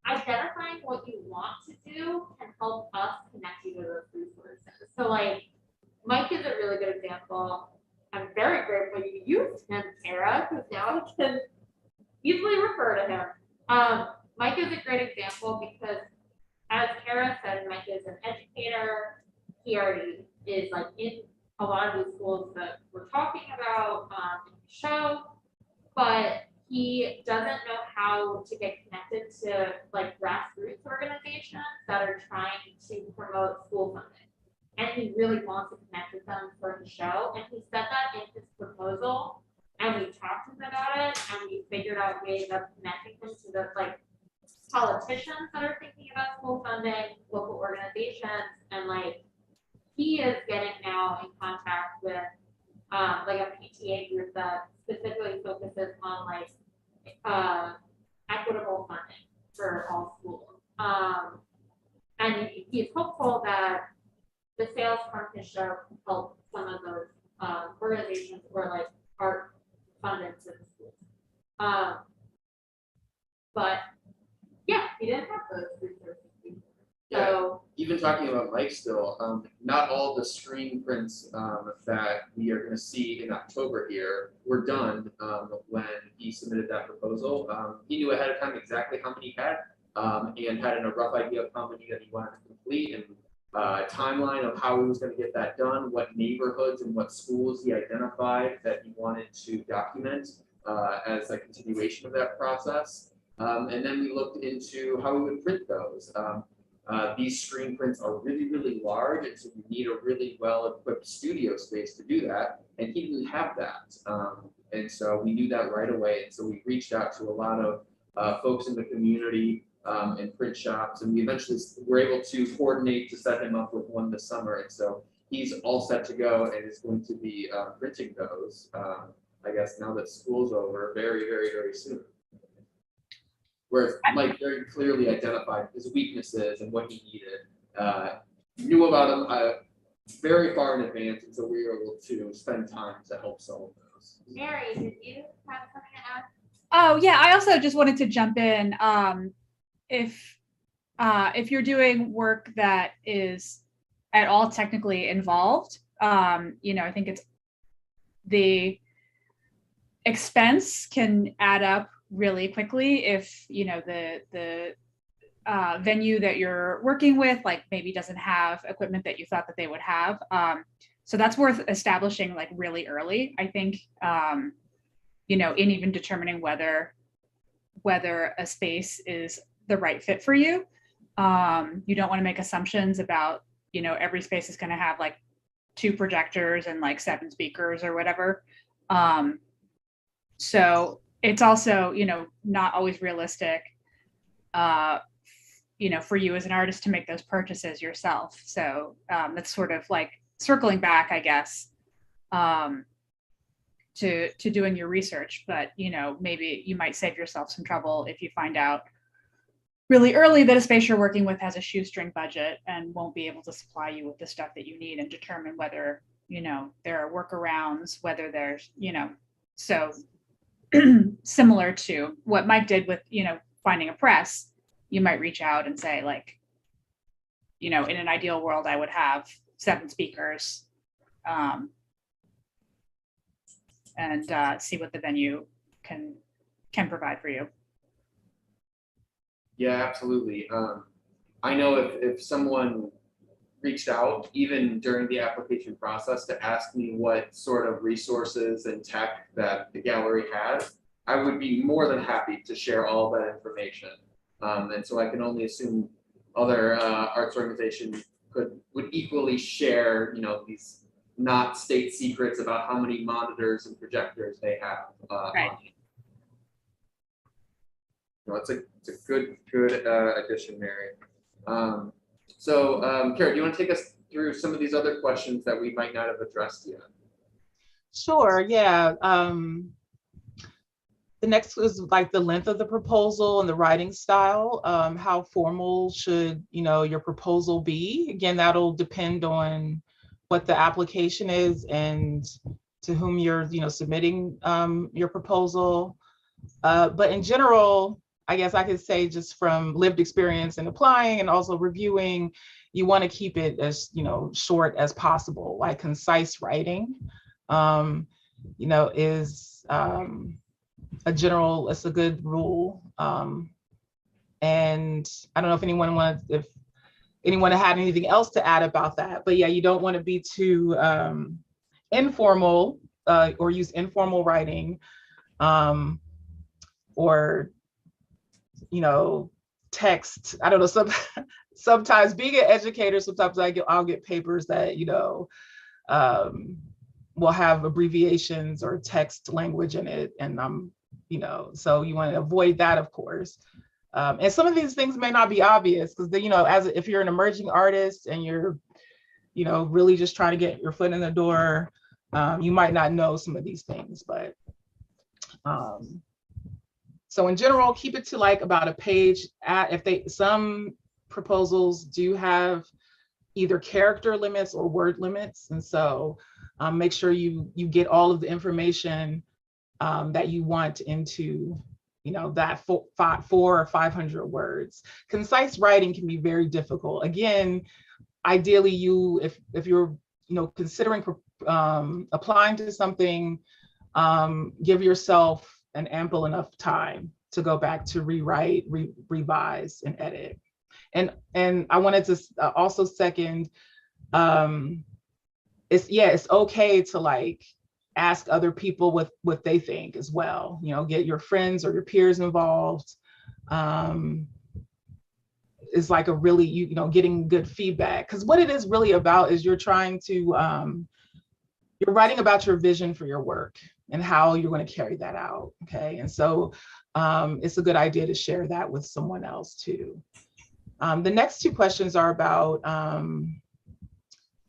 Identifying what you want to do can help us connect you to those resources. So like Mike is a really good example. I'm very grateful you used him, Tara, because now I can easily refer to him. Mike is a great example because, as Tara said, Mike is an educator. He already is like in a lot of these schools that we're talking about in the show, but he doesn't know how to get connected to like grassroots organizations that are trying to promote school funding. And he really wants to connect with them for the show. And he said that in his proposal. And we talked to him about it, and we figured out ways of connecting him to the like politicians that are thinking about school funding, local organizations, and like he is getting now in contact with like a PTA group that specifically focuses on like equitable funding for all schools. And he's hopeful that the sales from his show can help some of those organizations or like art funded to the schools. But yeah, he didn't have those resources before. So even talking about Mike still, not all the screen prints that we are going to see in October here were done when he submitted that proposal. He knew ahead of time exactly how many he had and had a rough idea of how many that he wanted to complete and a timeline of how he was going to get that done, what neighborhoods and what schools he identified that he wanted to document as a continuation of that process. And then we looked into how we would print those. These screen prints are really, really large, and so you need a really well-equipped studio space to do that, and he didn't have that. And so we knew that right away, and so we reached out to a lot of folks in the community and print shops, and we eventually were able to coordinate to set him up with one this summer, and so he's all set to go and is going to be printing those, I guess now that school's over, very, very, very soon. Whereas Mike very clearly identified his weaknesses and what he needed, knew about them very far in advance, and so we were able to spend time to help solve those. Mary, did you have something to add? Oh yeah, I also just wanted to jump in. If you're doing work that is at all technically involved, I think it's the expense can add up really quickly if the venue that you're working with like maybe doesn't have equipment that you thought that they would have. So that's worth establishing like really early, I think, in even determining whether a space is the right fit for you. You don't want to make assumptions about every space is going to have like 2 projectors and like 7 speakers or whatever. So it's also, not always realistic, for you as an artist to make those purchases yourself. So that's sort of like circling back, I guess, to doing your research. But, maybe you might save yourself some trouble if you find out really early that a space you're working with has a shoestring budget and won't be able to supply you with the stuff that you need, and determine whether, there are workarounds, whether there's, so similar to what Mike did with, finding a press, you might reach out and say like, in an ideal world, I would have 7 speakers, and see what the venue can provide for you. Yeah, absolutely. I know if someone reached out, even during the application process, to ask me what sort of resources and tech that the gallery had, I would be more than happy to share all that information. And so I can only assume other arts organizations would equally share, these not state secrets about how many monitors and projectors they have. Right. It's a good addition, Mary. So Kara, do you want to take us through some of these other questions that we might not have addressed yet? Sure, yeah. The next is like the length of the proposal and the writing style. How formal should, your proposal be? Again, that'll depend on what the application is and to whom you're, submitting your proposal. But in general, I guess I could say, just from lived experience in applying and also reviewing, you want to keep it as, short as possible. Like concise writing, is it's a good rule. And I don't know if anyone had anything else to add about that, but yeah, you don't want to be too informal or use informal writing, or text. I don't know. Sometimes being an educator, sometimes I'll get papers that will have abbreviations or text language in it, and so you want to avoid that, of course. And some of these things may not be obvious, because if you're an emerging artist and you're really just trying to get your foot in the door, you might not know some of these things. But so in general, keep it to like about a page. Some proposals do have either character limits or word limits, and so make sure you get all of the information that you want into that 400 or 500 words. Concise writing can be very difficult. Again, ideally, if you're considering applying to something, give yourself an ample enough time to go back to rewrite, revise, and edit. And I wanted to also second, it's okay to like ask other people what they think as well. Get your friends or your peers involved. Is like a really, getting good feedback, because what it is really about is you're trying to, you're writing about your vision for your work and how you're going to carry that out. Okay. And so it's a good idea to share that with someone else too. The next 2 questions are about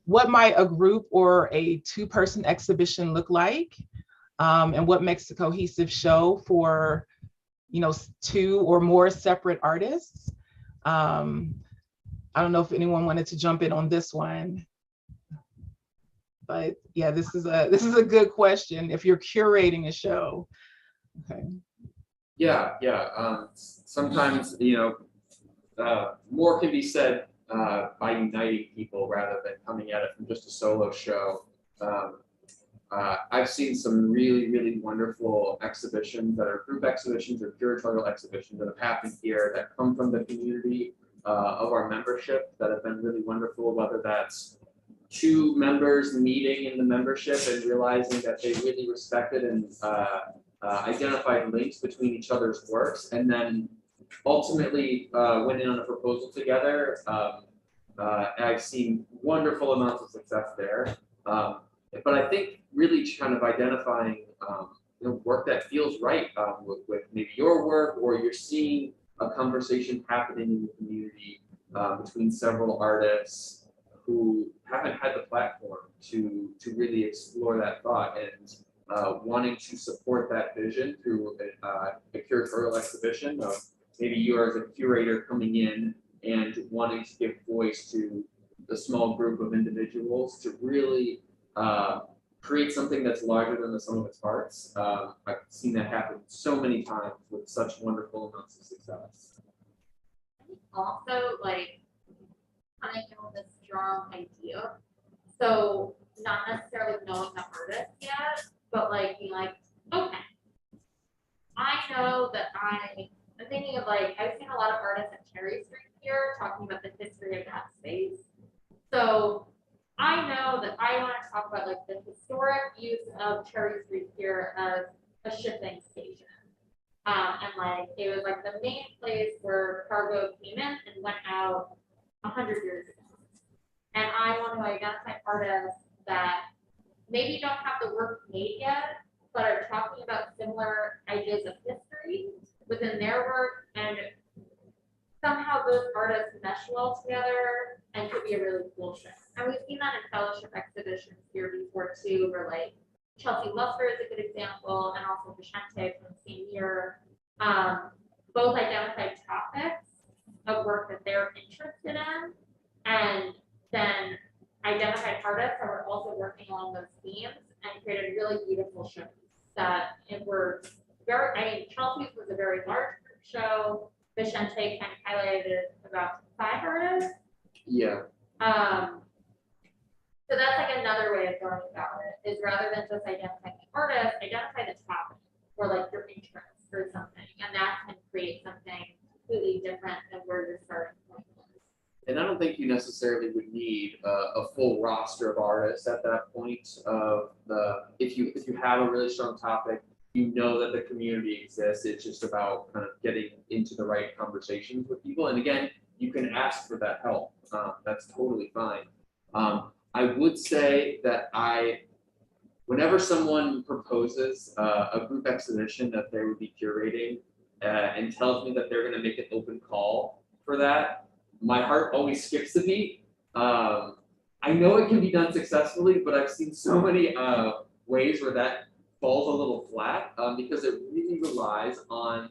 what might a group or a 2-person exhibition look like, and what makes a cohesive show for 2 or more separate artists. I don't know if anyone wanted to jump in on this one, but yeah, this is a good question if you're curating a show. Okay. Yeah. Sometimes more can be said by uniting people rather than coming at it from just a solo show. I've seen some really, really wonderful exhibitions that are group exhibitions or curatorial exhibitions that have happened here that come from the community of our membership that have been really wonderful, whether that's 2 members meeting in the membership and realizing that they really respected and identified links between each other's works, and then ultimately went in on a proposal together I've seen wonderful amounts of success there. But I think really kind of identifying work that feels right with maybe your work, or you're seeing a conversation happening in the community between several artists who haven't had the platform to really explore that thought, and wanting to support that vision through a curatorial exhibition of maybe you as a curator coming in and wanting to give voice to the small group of individuals to really create something that's larger than the sum of its parts. I've seen that happen so many times with such wonderful amounts of success. Also, like, coming in with a strong idea. So not necessarily knowing the artist yet, but like being like, okay, I know that I'm thinking of, like, I've seen a lot of artists at Cherry Street here talking about the history of that space. So I know that I want to talk about like the historic use of Cherry Street here as a shipping station. And like it was like the main place where cargo came in and went out 100 years ago. And I want to identify artists that maybe don't have the work made yet, but are talking about similar ideas of history within their work, and somehow those artists mesh well together and could be a really cool show. And we've seen that in fellowship exhibitions here before too, where like Chelsea Luster is a good example, and also Vicente from the same year, both identified topics of work that they're interested in, and then identified artists that were also working along those themes, and created really beautiful shows that were very, I mean, Chelsea's was a very large group show. Vicente kind of highlighted about 5 artists. Yeah. So that's like another way of going about it, is rather than just identifying the artist, identify the topic or like your interest or something, and that can create something completely different than where your starting point was. And I don't think you necessarily would need a full roster of artists at that point. If you have a really strong topic, you know that the community exists. It's just about kind of getting into the right conversations with people. And again, you can ask for that help. That's totally fine. I would say that whenever someone proposes a group exhibition that they would be curating and tells me that they're going to make an open call for that, my heart always skips a beat. I know it can be done successfully, but I've seen so many ways where that falls a little flat because it really relies on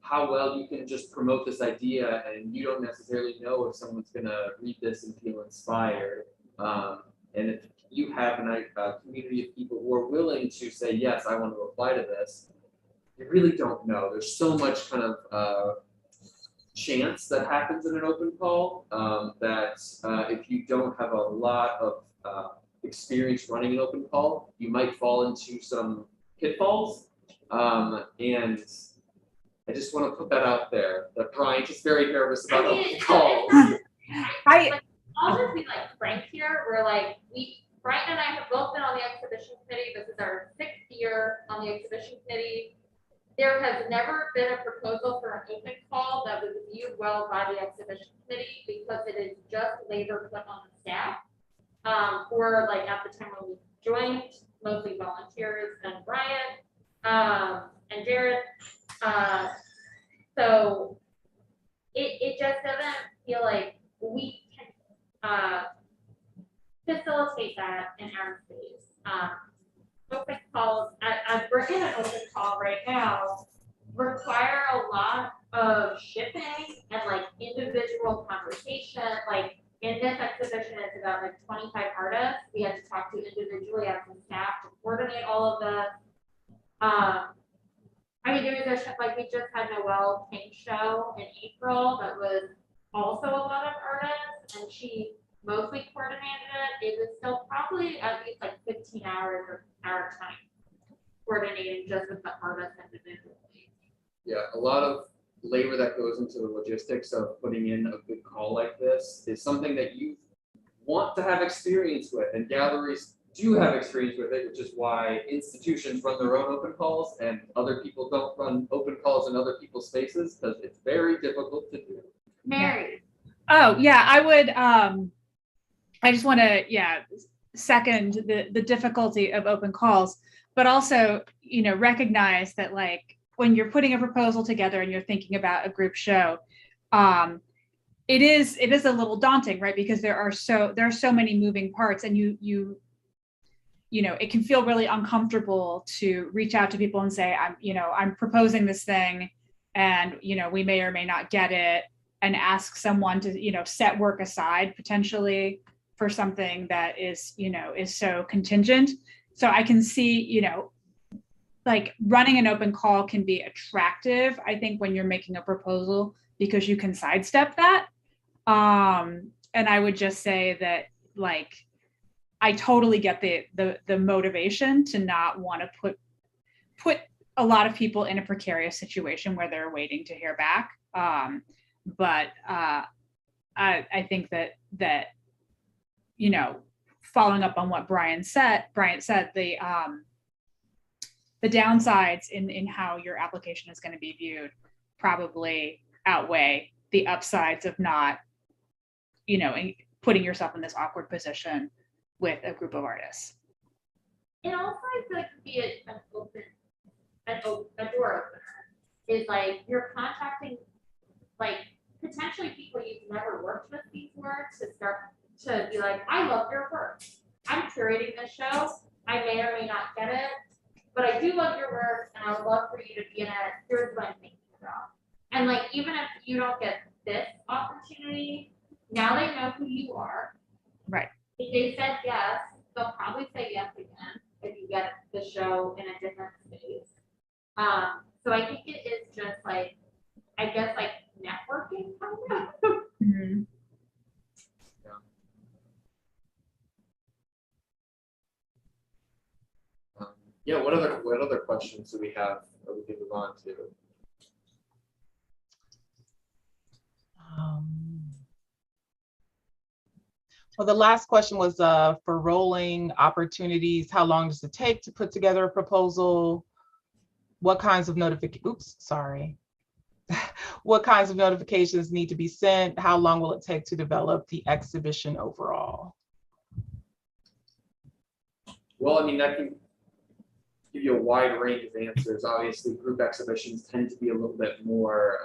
how well you can just promote this idea, and you don't necessarily know if someone's going to read this and feel inspired. And if you have a community of people who are willing to say, yes, I want to apply to this, you really don't know. There's so much kind of chance that happens in an open call that if you don't have a lot of experience running an open call, you might fall into some pitfalls. And I just want to put that out there, that Bryant is very nervous about open calls. I'll just be like frank here. We're like, Bryant and I have both been on the exhibition committee. This is our 6th year on the exhibition committee. There has never been a proposal for an open call that was viewed well by the exhibition committee, because it is just labor put on the staff. Or like at the time when we joined, mostly volunteers and Bryant and Jared. So it just doesn't feel like we can facilitate that in our space. Open calls, we're in an open call right now, require a lot of shipping and like individual conversation. Like in this exhibition, it's about like 25 artists. We had to talk to individually as some staff to coordinate all of this. I mean, there was like we just had Noelle King's show in April that was also a lot of artists, and she mostly coordinated it. It was still probably at least like 15 hours of our time coordinating just with the artists individually. Yeah, a lot of labor that goes into the logistics of putting in a good call like this is something that you want to have experience with, and galleries do have experience with it, which is why institutions run their own open calls and other people don't run open calls in other people's spaces, because it's very difficult to do. Mary, Oh, yeah, I would, I just want to, second the difficulty of open calls, but also, recognize that like when you're putting a proposal together and you're thinking about a group show, it is a little daunting, right? Because there are so many moving parts, and it can feel really uncomfortable to reach out to people and say, I'm proposing this thing, and we may or may not get it, and ask someone to set work aside potentially for something that is so contingent. So I can see like running an open call can be attractive, I think, when you're making a proposal, because you can sidestep that. And I would just say that, like, I totally get the motivation to not want to put a lot of people in a precarious situation where they're waiting to hear back. But I think that following up on what Bryant said, the downsides in how your application is going to be viewed probably outweigh the upsides of not, putting yourself in this awkward position with a group of artists. It also, I feel like, could be a door opener. Is like you're contacting like potentially people you've never worked with before to start to be like, I love your work. I'm curating this show. I may or may not get it, but I do love your work, and I would love for you to be in it. Here's what I'm thinking about. And like, even if you don't get this opportunity, now they know who you are. Right. If they said yes, they'll probably say yes again if you get the show in a different space. So I think it is just like, I guess, like networking kind of. Mm-hmm. Yeah. What other questions do we have that we can move on to? Well, the last question was for rolling opportunities. How long does it take to put together a proposal? What kinds of what kinds of notifications need to be sent? How long will it take to develop the exhibition overall? Well, I mean, that can give you a wide range of answers. Obviously, group exhibitions tend to be a little bit more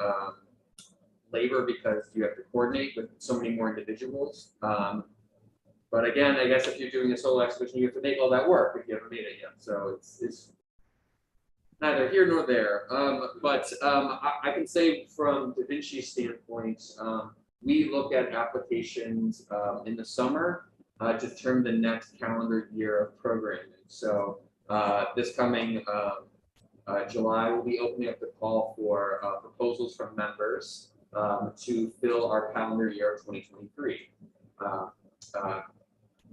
labor because you have to coordinate with so many more individuals. But again, I guess if you're doing a solo exhibition, you have to make all that work if you haven't made it yet. So it's neither here nor there. But I can say from Da Vinci's standpoint, we look at applications in the summer to determine the next calendar year of programming. So this coming July, we'll be opening up the call for proposals from members to fill our calendar year of 2023.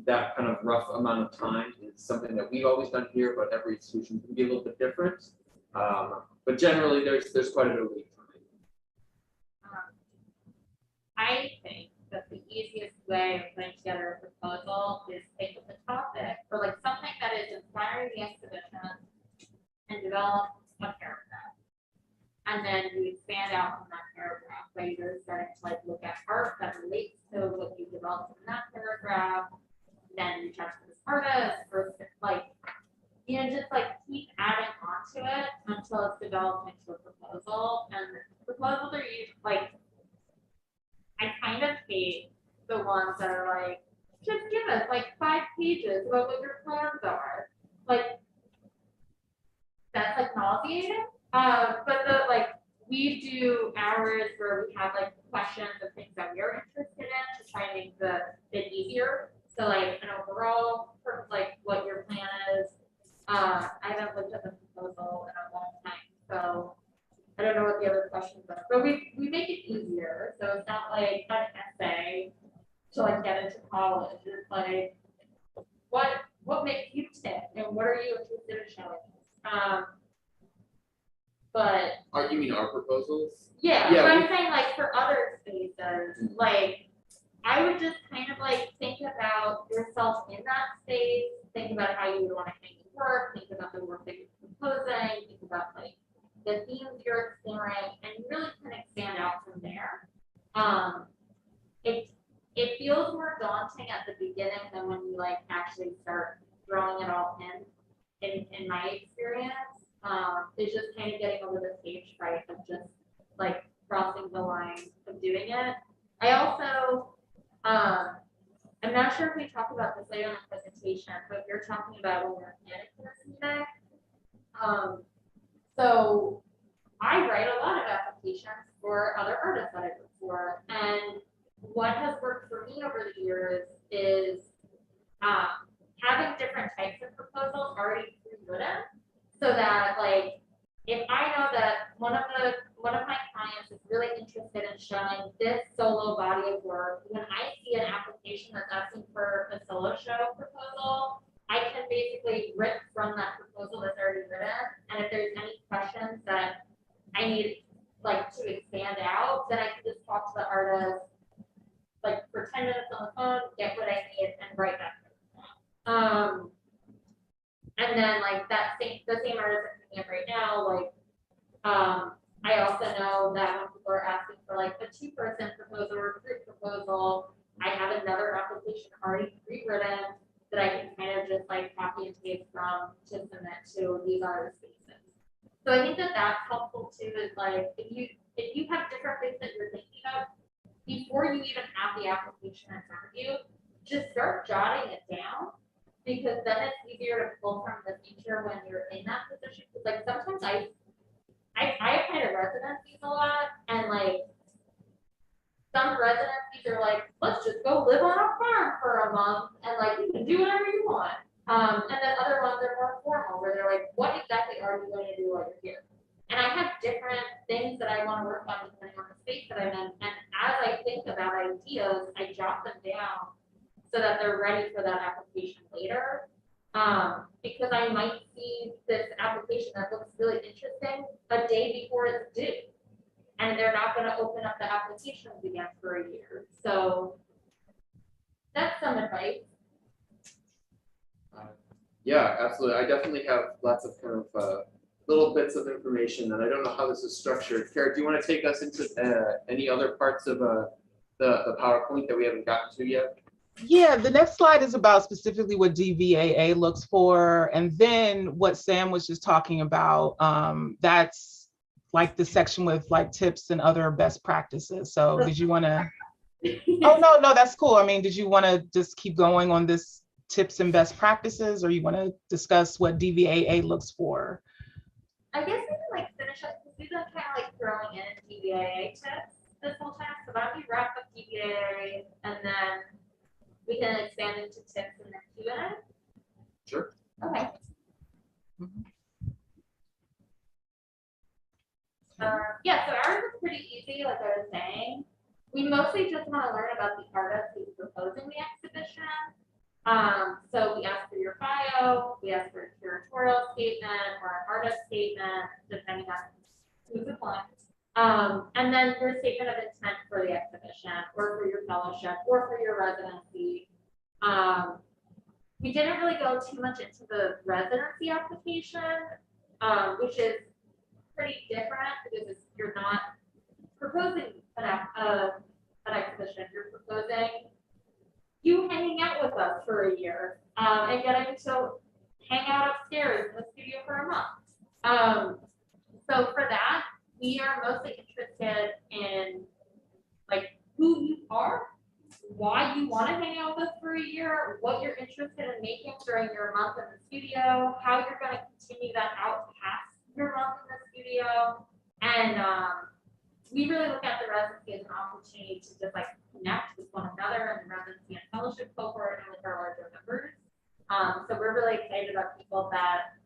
That kind of rough amount of time is something that we've always done here, but every institution can be a little bit different. But generally, there's quite a bit of lead time. I think that the easiest way of putting together a proposal is think of the topic or like something that is inspiring the exhibition and develop a paragraph. And then you expand out from that paragraph by either starting to like look at art that relates to what you developed in that paragraph, then reach out to this artist, or like, just like keep adding onto it until it's developed into a proposal. And proposals are usually like, I kind of hate the ones that are like, just give us like 5 pages about what your plans are. Like, that's like nauseating. But we do hours where we have like questions and things that we're interested in to try and make it easier. So like an overall, like what your plan is. I haven't looked at the proposal in a long time, so I don't know what the other questions are. But we make it easier, so it's not like an essay to like get into college. It's like what makes you tick and what are you interested in showing? But You mean our proposals? yeah, Yeah, but I'm saying like for other spaces, like I would just kind of like think about yourself in that space, think about how you would want to make it work, think about the work that you're proposing, think about like the themes you're exploring, and you really kind of expand out from there. it feels more daunting at the beginning than when you like actually start throwing it all in my experience. It's just kind of getting over the stage fright of just like crossing the line of doing it. I also, I'm not sure if we talked about this later in the presentation, but you're talking about when we're planning for this meeting. So I write a lot of applications for other artists that I work for, and what has worked for me over the years is having different types of proposals already pre-written, so that like if I know that one of my clients is really interested in showing this solo body of work, when I see an application that's asking for a solo show proposal, I can basically rip from that proposal that's already written, and if there's any questions that I need like to expand out, then I can just talk to the artist like for 10 minutes on the phone, get what I need, and write that. And then like the same artist I'm thinking of right now, like I also know that when people are asking for like a 2-person proposal or a group proposal, I have another application already pre-written that I can kind of just like copy and paste from to submit to these other spaces. So I think that that's helpful too, is like if you have different things that you're thinking of before you even have the application in front of you, just start jotting it down, because then it's easier to pull from the future when you're in that position. Because like sometimes I apply to residencies a lot, and like some residencies are like, let's just go live on a farm for a month and like you can do whatever you want. And then other ones are more formal, where they're like, what exactly are you going to do while you're here? And I have different things that I want to work on depending on the space that I'm in. And as I think about ideas, I jot them down so that they're ready for that application later. Because I might see this application that looks really interesting a day before it's due, and they're not going to open up the applications again for a year. So that's some advice. Yeah, absolutely. I definitely have lots of kind of little bits of information, and I don't know how this is structured. Kara, do you want to take us into any other parts of the PowerPoint that we haven't gotten to yet? Yeah, the next slide is about specifically what DVAA looks for. And then what Sam was just talking about, that's like the section with like tips and other best practices. So did you want to, oh, no, that's cool. I mean, did you want to just keep going on this tips and best practices, or you want to discuss what DVAA looks for? I guess we can like finish up, because we've been kind of like throwing in DVAA tips this whole time. So why don't we wrap up DVAA and then we can expand into tips and then Q&A? Sure. Okay. Yeah, so ours is pretty easy, like I was saying. We mostly just want to learn about the artist who's proposing the exhibition. So we ask for your bio, we ask for a curatorial statement or an artist statement, depending on who's applying. And then your statement of intent for the exhibition, or for your fellowship, or for your residency. We didn't really go too much into the residency application, which is pretty different, because you're not proposing an exhibition, you're proposing you hanging out with us for a year, and getting to hang out upstairs in the studio for a month. So for that, we are mostly interested in like who you are, why you want to hang out with us for a year, what you're interested in making during your month in the studio, how you're going to continue that out past your month in the studio. And we really look at the residency as an opportunity to just like connect with one another in the residency and fellowship cohort and with our larger members. So we're really excited about people that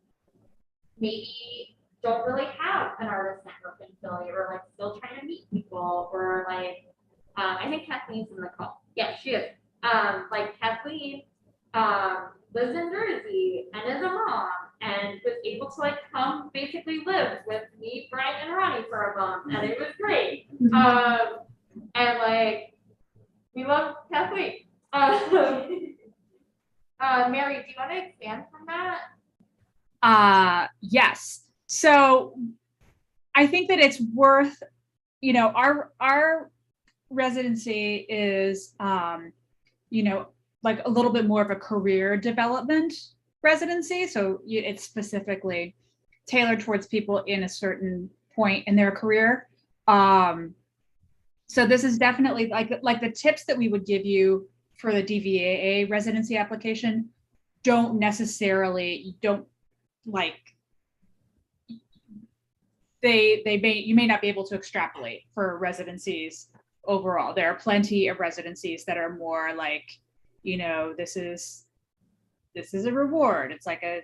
maybe don't really have an artist network in Philly, or like still trying to meet people, or like I think Kathleen's in the call. Yeah, she is. Like Kathleen lives in Jersey and is a mom, and was able to like come basically live with me, Bryant, and Ronnie for a month, and it was great. And like we love Kathleen. Mary, do you want to expand from that? Yes. So I think that it's worth, our residency is, you know, like a little bit more of a career development residency. So it's specifically tailored towards people in a certain point in their career. So this is definitely like the tips that we would give you for the DVAA residency application don't like you may not be able to extrapolate for residencies overall. There are plenty of residencies that are more like, you know, this is a reward. It's like a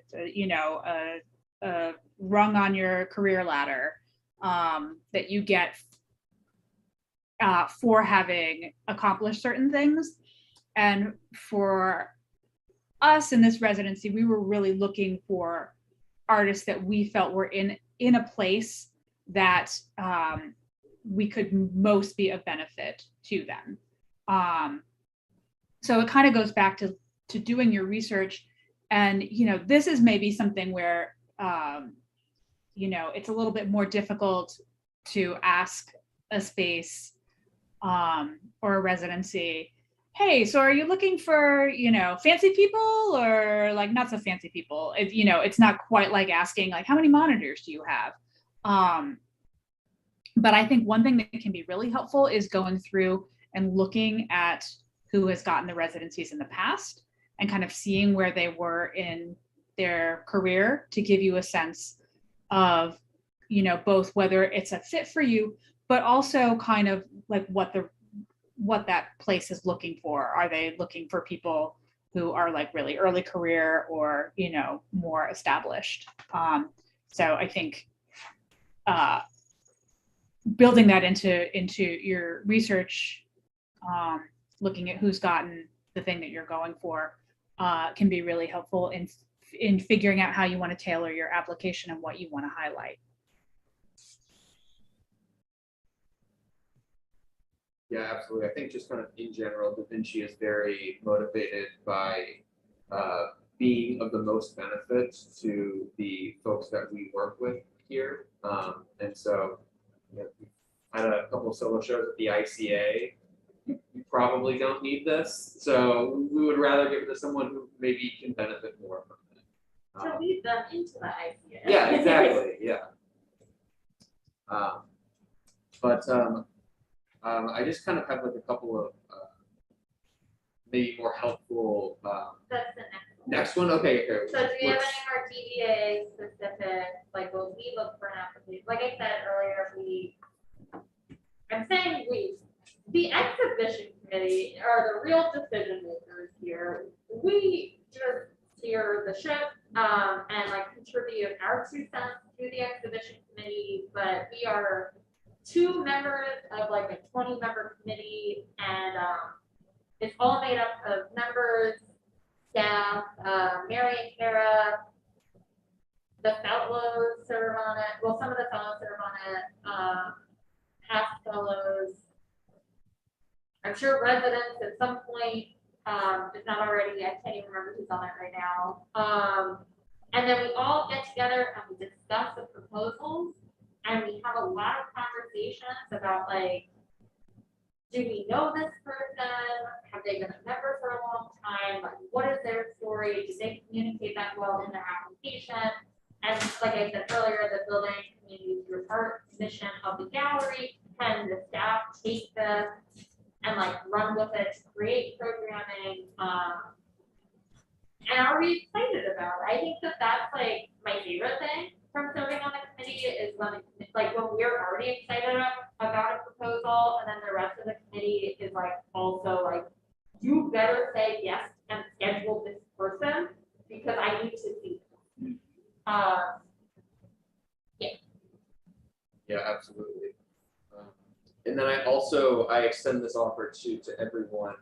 rung on your career ladder that you get for having accomplished certain things. And for us in this residency, we were really looking for artists that we felt were in a place that we could most be of benefit to them. So it kind of goes back to doing your research. And, you know, this is maybe something where, you know, it's a little bit more difficult to ask a space or a residency, hey, so are you looking for, you know, fancy people or like not so fancy people? You know, it's not quite like asking like, how many monitors do you have? But I think one thing that can be really helpful is going through and looking at who has gotten the residencies in the past and kind of seeing where they were in their career to give you a sense of, you know, both whether it's a fit for you, but also kind of like what that place is looking for. Are they looking for people who are like really early career or, you know, more established? So I think building that into your research, looking at who's gotten the thing that you're going for, can be really helpful in figuring out how you want to tailor your application and what you want to highlight. Yeah, absolutely. I think just kind of in general, Da Vinci is very motivated by being of the most benefit to the folks that we work with here. And so, you know, I had a couple of solo shows at the ICA. You probably don't need this, so we would rather give it to someone who maybe can benefit more from it. To lead them into the ICA. Yeah, exactly. Yeah. I just kind of have like a couple of maybe more helpful. That's the Next one, okay. So do you have any more DVA specific, like what we look for an application? Like I said earlier, the exhibition committee are the real decision makers here. We just steer the ship and like contribute our 2 cents to the exhibition committee, but we are 2 members of like a 20-member committee, and it's all made up of members, staff, Mary and Kara, the fellows serve on it. Well, some of the fellows serve on it, past fellows. I'm sure residents at some point, if not already, I can't even remember who's on it right now. And then we all get together and we discuss the proposals, and we have a lot of conversations about like, do we know this person? Have they been a member for a long time? Like, what is their story? Do they communicate that well in their application? And like I said earlier, the building community report mission of the gallery, can the staff take this and like run with it to create programming? And are we excited about it? I think that that's like my favorite thing from serving on the committee is when we're already excited about a proposal, and then the rest of the committee is like also like, you better say yes and schedule this person because I need to see them. Yeah, absolutely. And then I extend this offer to everyone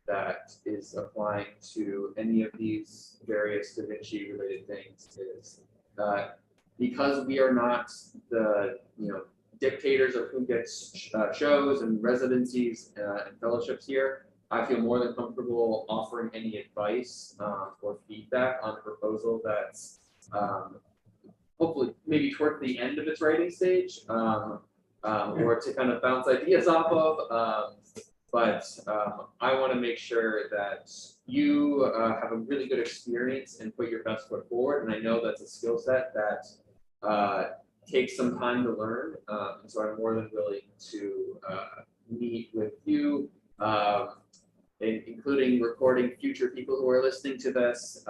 that is applying to any of these various Da Vinci related things is because we are not the dictators of who gets shows and residencies and fellowships here. I feel more than comfortable offering any advice or feedback on a proposal that's hopefully maybe towards the end of its writing stage. or to kind of bounce ideas off of. But I want to make sure that you have a really good experience and put your best foot forward. And I know that's a skill set that takes some time to learn. And so I'm more than willing to meet with you, including recording future people who are listening to this,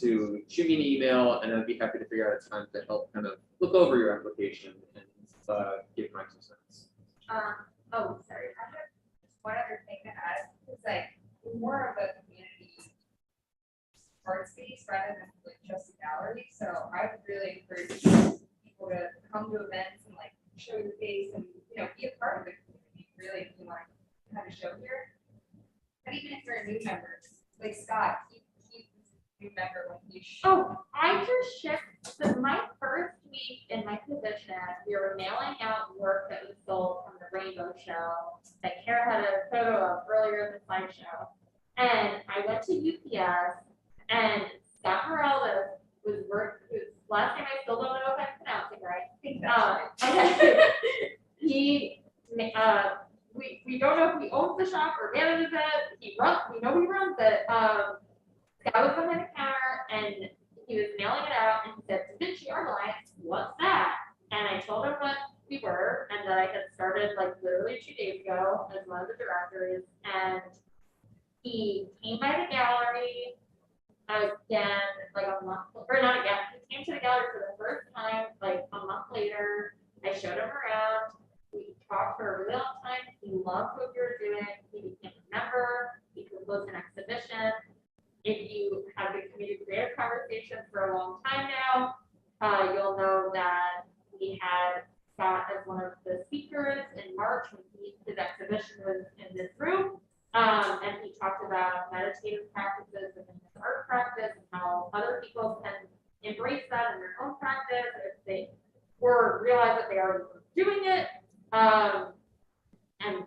to shoot me an email, and I'd be happy to figure out a time to help kind of look over your application and give my 2 cents. Oh, sorry. I have one other thing to add. It's like more of a community art space rather than like just a gallery. So I would really encourage people to come to events and like show your face and be a part of the community. Really, if you want to kind of show here. But even if you're a new member, like Scott, he's a new member when you show. Oh, I just shipped my first week in my position. We were mailing out work that was sold from the Rainbow Show that Kara had a photo of earlier in the slideshow. And I went to UPS, and Scott Morales was last name I still don't know if I'm pronouncing right. I think that's right. Okay. We don't know if he owns the shop or manages it. We know he runs it. Scott was behind the counter and he was mailing it out and he said, Da Vinci Art Alliance, what's that? And I told him what we were and that I had started like literally 2 days ago as one of the directors. And he came by the gallery again, like a month, or not again, he came to the gallery for the first time, like a month later. I showed him around. We talked for a really long time. He loved what we were doing. He became a member. He proposed an exhibition. If you have been community creative conversation for a long time now, you'll know that we had Scott as one of the speakers in March when his exhibition was in this room. And he talked about meditative practices within his art practice and how other people can embrace that in their own practice if they realize that they already were doing it. And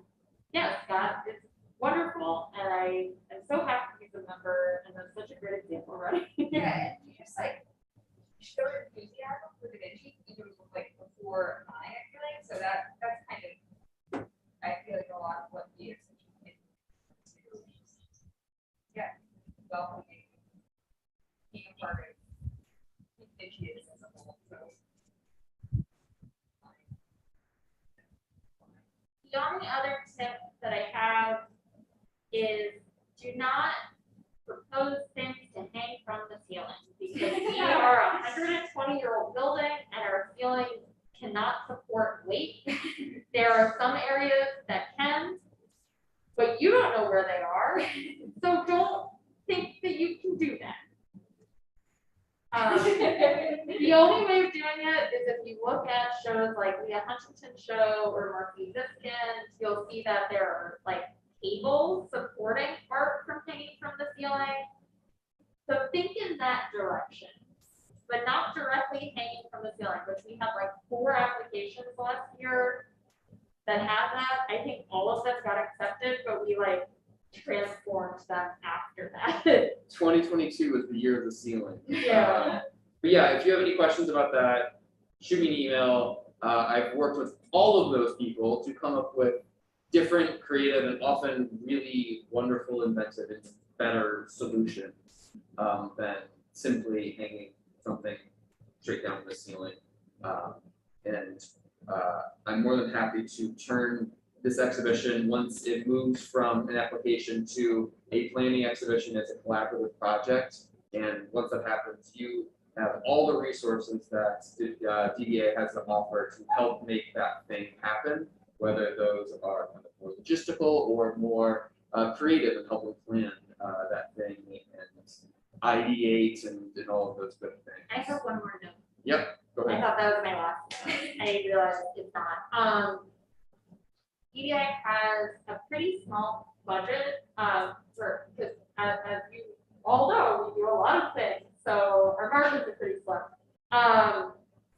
yeah, Scott is wonderful, and I am so happy he's a member, and that's such a great example, right? Yeah, and you just like show your enthusiasm for Da Vinci even like before mine, I feel like. So that's kind of I feel like a lot of what the exhibition is. Yeah, welcoming, being a part of Da Vinci is as a whole. So The only other tip that I have is do not propose things to hang from the ceiling because we are a 120-year-old building and our ceilings cannot support weight. There are some areas that can, but you don't know where they are. So don't think that you can do that. The only way of doing it is if you look at shows like Leah Huntington Show or Marcy Ziskins, you'll see that there are like tables supporting art from hanging from the ceiling. So think in that direction, but not directly hanging from the ceiling, which we had like 4 applications last year that had that. I think all of them got accepted, but we like transformed them after that. 2022 was the year of the ceiling. Yeah. But yeah, if you have any questions about that, shoot me an email. I've worked with all of those people to come up with different, creative, and often really wonderful, inventive, and better solutions than simply hanging something straight down the ceiling. I'm more than happy to turn this exhibition, once it moves from an application to a planning exhibition, as a collaborative project. And once that happens, you have all the resources that DVAA has to offer to help make that thing happen, whether those are kind of more logistical or more creative and helping plan that thing and ideate and all of those good things. I have one more note. Yep, go I ahead. thought that was my last note. I realized it's not. DVAA has a pretty small budget because as you all know, we do a lot of things, so our margins are pretty slim.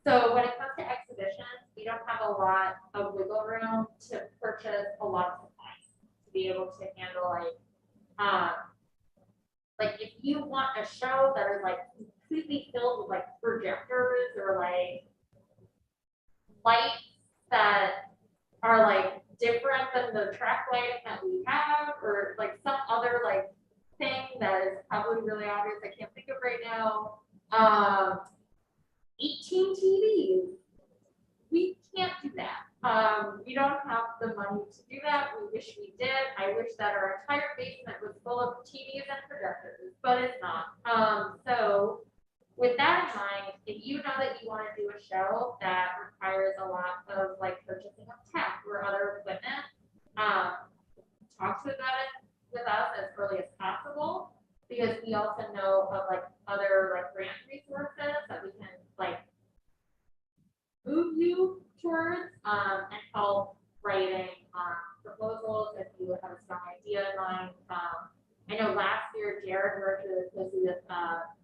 So when it comes to exhibitions, we don't have a lot of wiggle room to purchase a lot of supplies to be able to handle like if you want a show that is like completely filled with like projectors or like lights that are like different than the track lighting that we have, or like some other like thing that is probably really obvious, I can't think of right now. 18 TVs. We can't do that. We don't have the money to do that. We wish we did. I wish that our entire basement was full of TVs and projectors, but it's not. So with that in mind, if you know that you want to do a show that requires a lot of like purchasing of tech or other equipment, talk to about it with us as early as possible, because we also know of like other like grant resources that we can like move you towards and help writing proposals if you have a strong idea in mind. I know last year Jared worked really closely with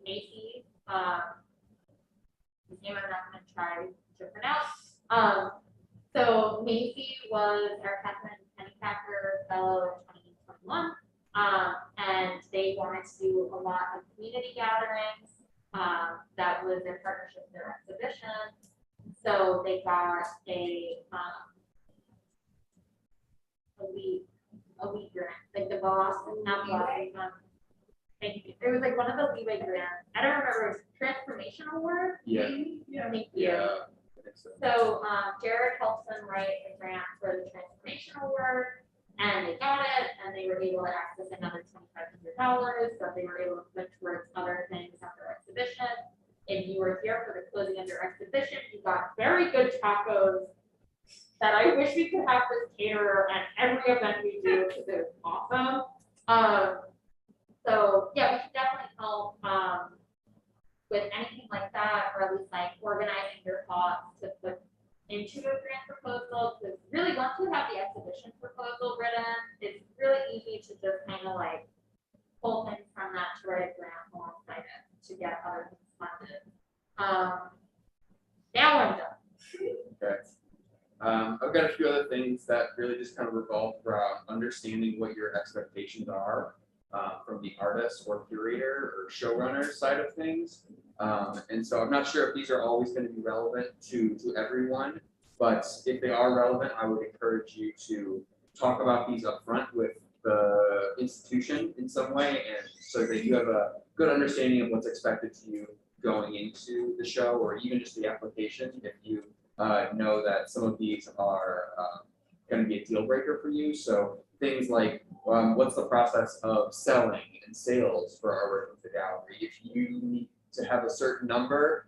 Macy's. His name I'm not going to try to pronounce. So Macy was our Catherine Pennypacker Fellow in 2021, and they wanted to do a lot of community gatherings. That was in partnership with their exhibition. So they got a lead grant, like the boss, not boss. Thank you. It was like one of the leeway grants. I don't remember. It was Transformation Award. Yeah. Thank you. So Jared helped them write a grant for the Transformation Award, and they got it, and they were able to access another $2,500 that they were able to put towards other things at their exhibition. If you were here for the closing of your exhibition, you got very good tacos that I wish we could have this caterer at every event we do, because it was awesome. So yeah, we can definitely help with anything like that, or at least like organizing your thoughts to put into a grant proposal. Because really, once we have the exhibition proposal written, it's really easy to just kind of like pull things from that to write a grant alongside it to get other things funded. Now I'm done. Okay. I've got a few other things that really just kind of revolve around understanding what your expectations are from the artist or curator or showrunner side of things. And so I'm not sure if these are always going to be relevant to everyone, but if they are relevant, I would encourage you to talk about these up front with the institution in some way, and so that you have a good understanding of what's expected to you going into the show, or even just the application, if you know that some of these are going to be a deal breaker for you. So things like what's the process of selling and sales for our work with the gallery? If you need to have a certain number,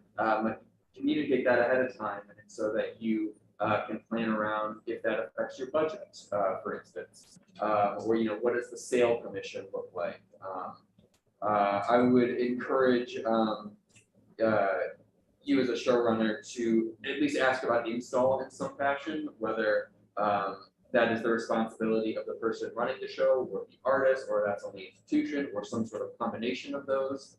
communicate that ahead of time, and so that you can plan around if that affects your budget, for instance, or what does the sale commission look like? I would encourage you as a showrunner to at least ask about the install in some fashion, whether that is the responsibility of the person running the show, or the artist, or that's on the institution, or some sort of combination of those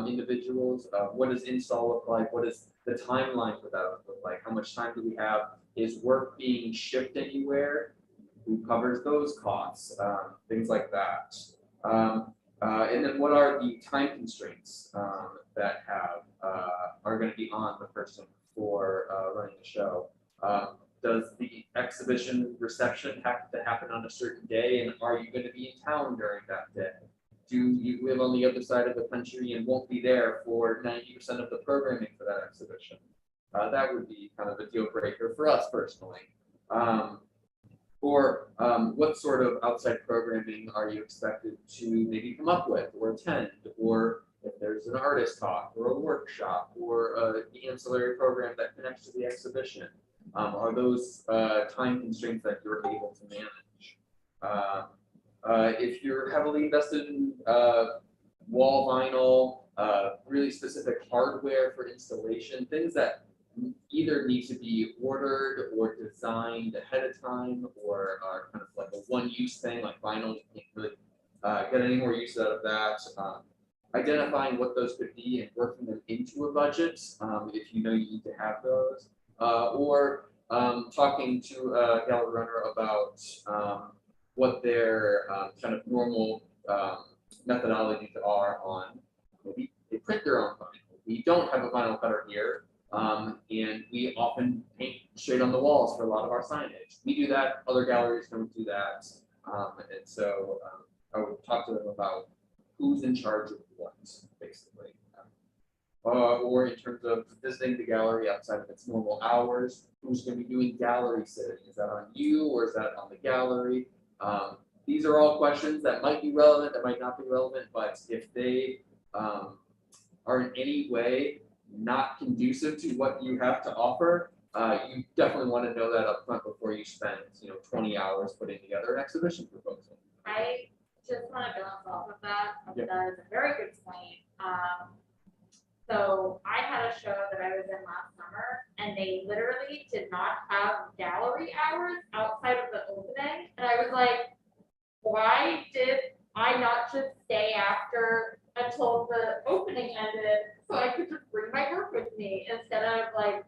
individuals. What does install look like? What does the timeline for that look like? How much time do we have? Is work being shipped anywhere? Who covers those costs? Things like that. And then what are the time constraints that are going to be on the person for running the show? Does the exhibition reception have to happen on a certain day, and are you going to be in town during that day? Do you live on the other side of the country and won't be there for 90% of the programming for that exhibition? That would be kind of a deal breaker for us personally. Or what sort of outside programming are you expected to maybe come up with or attend? Or if there's an artist talk or a workshop or the ancillary program that connects to the exhibition, are those time constraints that you're able to manage? If you're heavily invested in wall vinyl, really specific hardware for installation, things that either need to be ordered or designed ahead of time, or are kind of like a one-use thing, like vinyl, you can't really get any more use out of that. Identifying what those could be and working them into a budget if you know you need to have those, or talking to a gallery runner about what their kind of normal methodologies are on, maybe they print their own vinyl. We don't have a vinyl cutter here. And we often paint straight on the walls for a lot of our signage. We do that, other galleries don't do that. And so I would talk to them about who's in charge of what, basically. Or in terms of visiting the gallery outside of its normal hours, who's going to be doing gallery sitting? Is that on you or is that on the gallery? These are all questions that might be relevant, that might not be relevant, but if they are in any way not conducive to what you have to offer, you definitely want to know that up front before you spend 20 hours putting together an exhibition proposal. I just want to bounce off of that. Yep. That is a very good point. So I had a show that I was in last summer, and they literally did not have gallery hours outside of the opening. And I was like, why did I not just stay after until the opening ended so I could just bring my work with me instead of like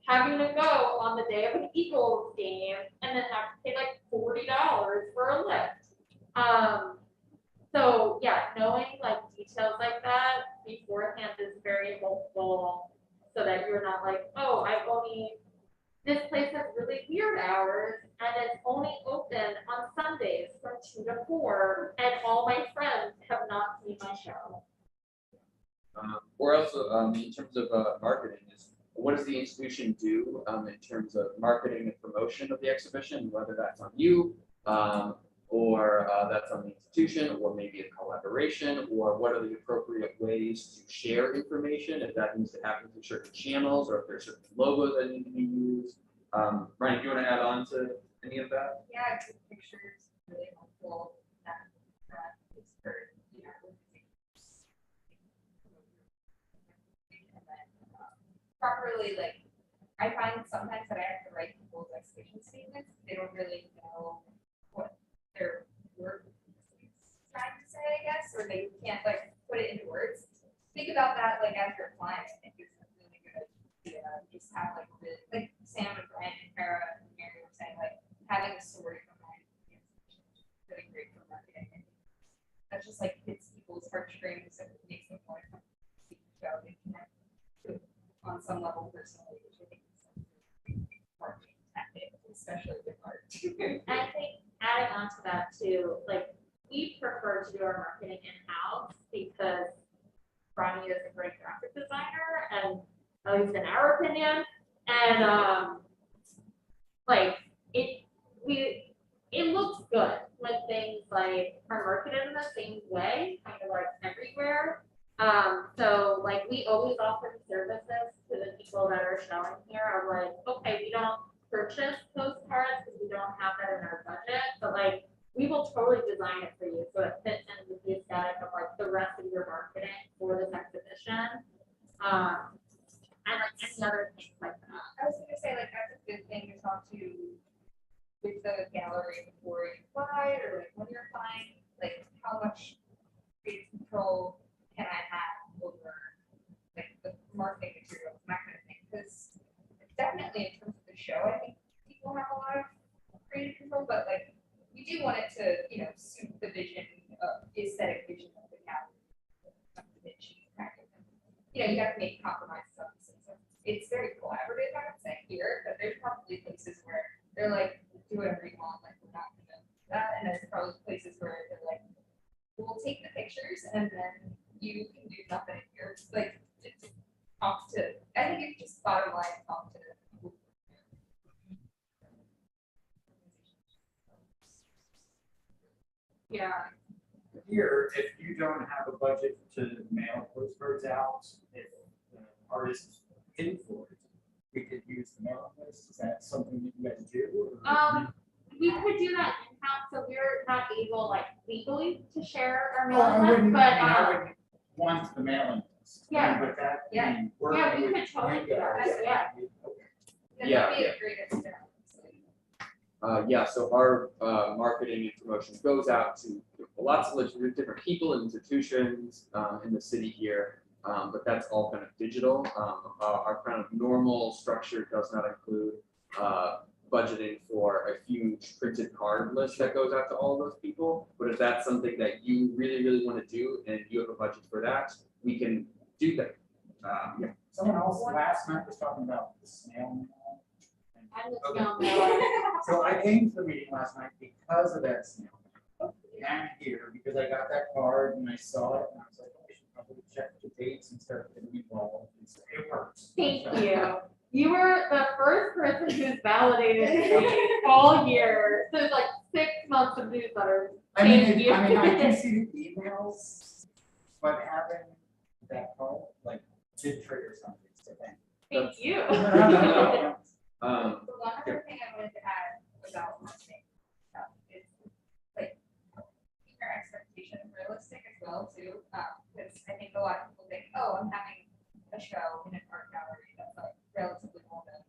having to go on the day of an Eagles game and then have to pay like $40 for a lift. So yeah, knowing like details like that beforehand is very helpful so that you're not like, oh, this place has really weird hours and it's only open on Sundays from 2 to 4 and all my friends have not seen my show. Or also in terms of marketing, what does the institution do in terms of marketing and promotion of the exhibition, whether that's on you or that's on the institution, or maybe a collaboration, or what are the appropriate ways to share information, if that needs to happen through certain channels, or if there's certain logos that need to be used. Ryan, do you want to add on to any of that? Yeah, good pictures, really helpful. It's for, properly, like, I find sometimes that I have to write people's exhibition statements. They don't really know what their word is trying to say, I guess, or they can't like put it into words. Think about that like as your client. I think it's a really good idea. Just have like really, like Sam and Bryant and Kara and Mary were saying, like having a story behind the exhibition is really great for marketing. That just like hits people's heartstrings and makes them more about and connect on some level personally, which I think is a marketing tactic, especially with art. I think adding on to that too, like we prefer to do our marketing in-house because Ronnie is a great graphic designer, and at least in our opinion, and like it looks good when things like are marketed in the same way, kind of like everywhere. So like we always offer services to the people that are showing here. I'm like, okay, we don't purchase postcards because we don't have that in our budget, but like we will totally design it for you so it fits in with the aesthetic of like the rest of your marketing for this exhibition. And like any other things like that. I was gonna say like that's a good thing to talk to with the gallery before you apply or like when you're applying, like how much creative control can I have over like the marketing materials and that kind of thing? Because definitely in terms of the show, I think people have a lot of creative control, but like we do want it to, suit the vision of the aesthetic vision of the gallery. You have to make compromises on this. So it's very collaborative, I would say here, but there's probably places where they're like, do whatever you want, like we're not gonna do that. And there's probably places where they're like, we'll take the pictures and then you can do nothing here. Like just talk to, I think it's just bottom line, talk to people. Yeah. Here, if you don't have a budget to mail postcards out, if the artist paid for it, we could use the mailing list. Is that something that you guys do? Or? We could do that in-house, so we're not able like legally to share our Well, I mailing list, wouldn't, but I wouldn't want the mailing list. Yeah. But that, Yeah. working Yeah, we with could totally you do that, guys, yeah. Then Yeah, that'd be yeah. a great experiment. So our marketing and promotion goes out to lots of different people and institutions in the city here, but that's all kind of digital. Our kind of normal structure does not include budgeting for a huge printed card list that goes out to all those people. But if that's something that you really, really want to do and you have a budget for that, we can do that. Someone else last night was talking about the snail mail. I'm the Okay. smell mailer. So I came to the meeting last night because of that snail mail. And I'm here because I got that card and I saw it and I was like, oh, I should probably check the dates and start getting involved. It works. Thank you. You were the first person who's validated me all year. So it's like 6 months of newsletters. Thank you. I can see the emails, but having that card, like, did trigger something. So Thank you. The one other thing I wanted to add about marketing stuff is like keep your expectations realistic as well too. Because I think a lot of people think, oh, I'm having a show in an art gallery that's like relatively modern.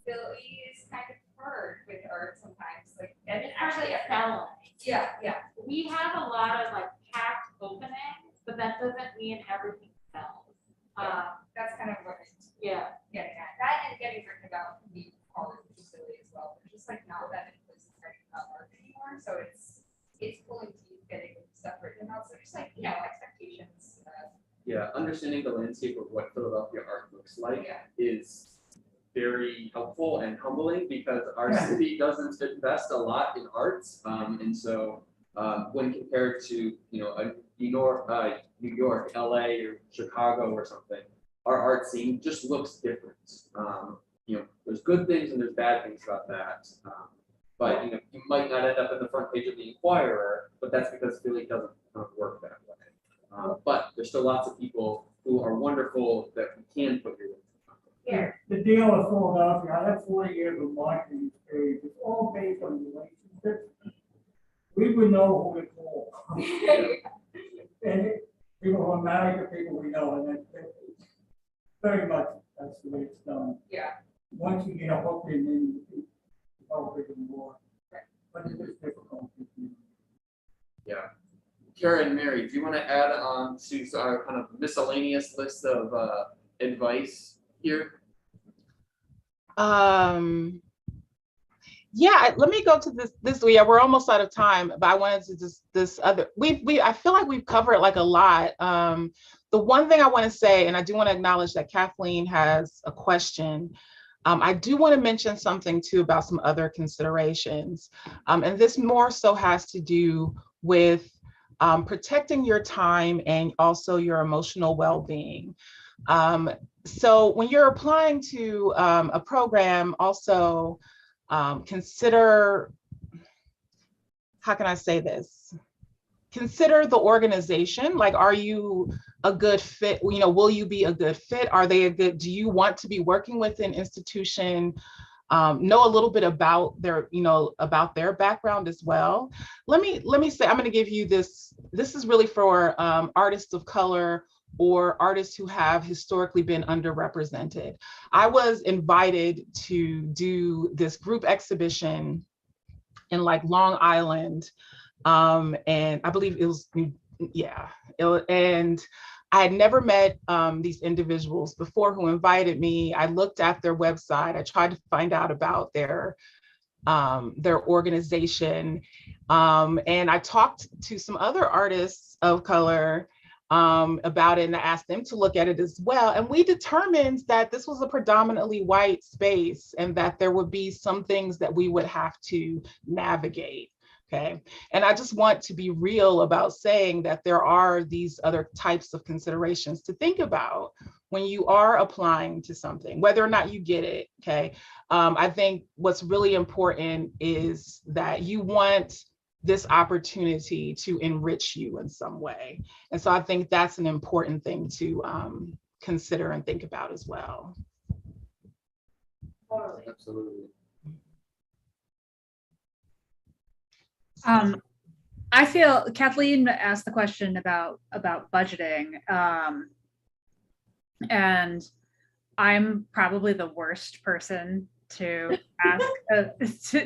Philly is kind of hard with art sometimes, like And it's actually, actually selling. yeah. We have a lot of like packed openings, but that doesn't mean everything sells. That's kind of what it's Yeah. getting at. That and getting written about can be hard, which is silly as well. There's just like not that many places writing about art anymore, so it's pulling teeth getting stuff written about. So just like expectations. Yeah, understanding the landscape of what Philadelphia art looks like Yeah. is very helpful and humbling because our city doesn't invest a lot in arts. And so when compared to, a New York, LA or Chicago or something, our art scene just looks different. There's good things and there's bad things about that. But you might not end up in the front page of the Inquirer, but that's because Philly doesn't work that way. But there's still lots of people who are wonderful that we can put your Yeah. The deal with Philadelphia, I have 40 years of marketing experience, it's all based on relationships. We would know who to call. And people who are married to people we know, and that's very much, that's the way it's done. Yeah. Once you get a hook in, then you help it more. But it is difficult. Yeah. Karen, Mary, do you want to add on to our kind of miscellaneous list of advice here? Yeah, let me go to this. Yeah, we're almost out of time, but I wanted to this other. I feel like we've covered like a lot. The one thing I want to say, and I do want to acknowledge that Kathleen has a question. I do want to mention something too about some other considerations, and this more so has to do with protecting your time and also your emotional well-being. So when you're applying to a program, also consider, how can I say this? Consider the organization. Like, are you a good fit? Will you be a good fit? Do you want to be working with an institution? Know a little bit about their background as well. Let me say, I'm going to give you this. This is really for artists of color or artists who have historically been underrepresented. I was invited to do this group exhibition in like Long Island, and I believe it was, and I had never met these individuals before who invited me. I looked at their website. I tried to find out about their organization, and I talked to some other artists of color about it, and I asked them to look at it as well. And we determined that this was a predominantly white space and that there would be some things that we would have to navigate. Okay. And I just want to be real about saying that there are these other types of considerations to think about when you are applying to something, whether or not you get it. Okay. I think what's really important is that you want this opportunity to enrich you in some way. And so I think that's an important thing to consider and think about as well. Totally. Absolutely. I feel Kathleen asked the question about budgeting, and I'm probably the worst person to ask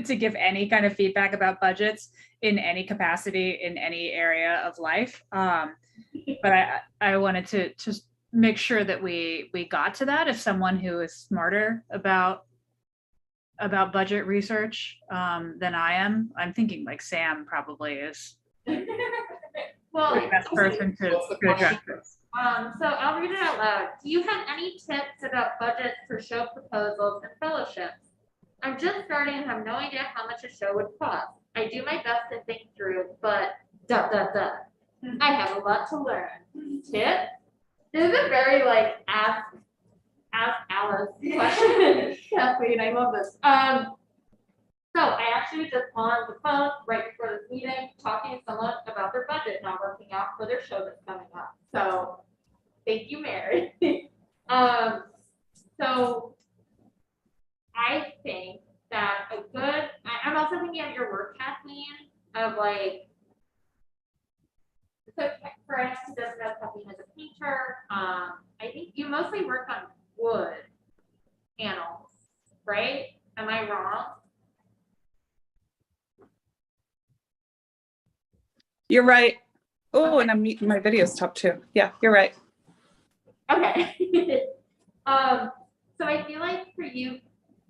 to give any kind of feedback about budgets in any capacity in any area of life. But I wanted to just make sure that we got to that. If someone who is smarter about budget research than I am, I'm thinking like Sam probably is. Well, the best person to What's the address question? this. so I'll read it out loud. Do you have any tips about budgets for show proposals and fellowships? I'm just starting and have no idea how much a show would cost. I do my best to think through, but I have a lot to learn. Tip? This is a very like ask Alice question. Kathleen, I love this. So I actually was just on the phone right before this meeting, talking to someone about their budget not working out for their show that's coming up. So thank you, Mary. So I think that I'm also thinking of your work, Kathleen, of like, so for anyone who doesn't know, Kathleen is a painter. I think you mostly work on wood panels, right? Am I wrong? You're right. Oh, and my video stopped too. Yeah, you're right. Okay. So I feel like for you,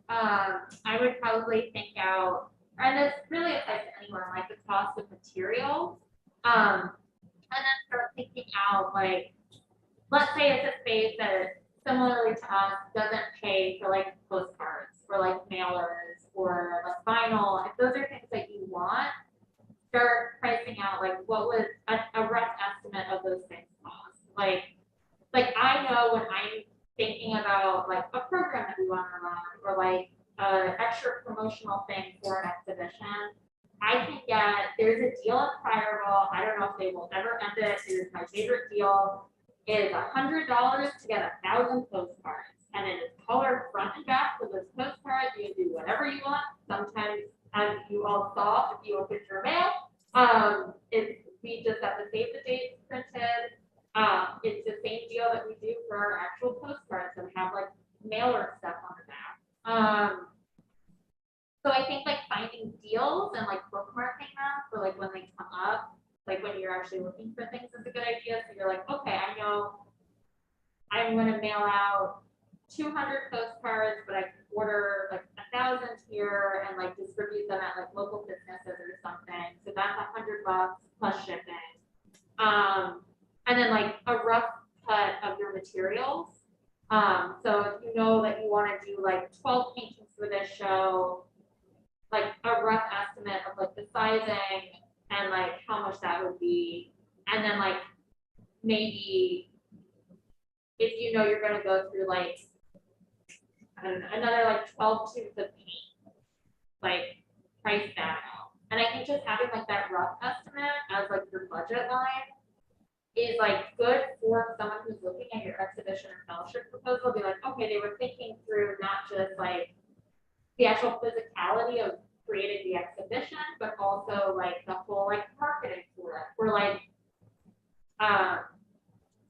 I would probably think out, and this really applies to anyone, like the cost of materials. And then start thinking out, like, let's say it's a space that similarly to us doesn't pay for like postcards or like mailers or like vinyl. If those are things that you want, start pricing out like what would a rough estimate of those things cost. Like I know when I'm thinking about like a program that we want to run or like an extra promotional thing for an exhibition, I can get, there's a deal at Firewall. I don't know if they will ever end it. It is my favorite deal. It is $100 to get 1,000 postcards, and it is colored front and back for those postcards. You can do whatever you want. Sometimes, as you all saw, if you opened your mail, we just have to save the dates printed. It's the same deal that we do for our actual postcards and have like mailer stuff on the back. So I think like finding deals and like bookmarking them for like when they come up, like when you're actually looking for things is a good idea. So you're like, okay, I know I'm going to mail out 200 postcards, but I can order like 1,000 here and like distribute them at like local businesses or something. So that's $100 plus shipping. And then like a rough cut of your materials. So if you know that you want to do like 12 paintings for this show, like a rough estimate of like the sizing and like how much that would be. And then like maybe if you know you're going to go through like, I don't know, another like 12 tubes of paint, like price that out. And I think just having like that rough estimate as like your budget line is like good for someone who's looking at your exhibition or fellowship proposal. Be like, okay, they were thinking through not just like the actual physicality of creating the exhibition, but also like the whole like marketing for it. Or like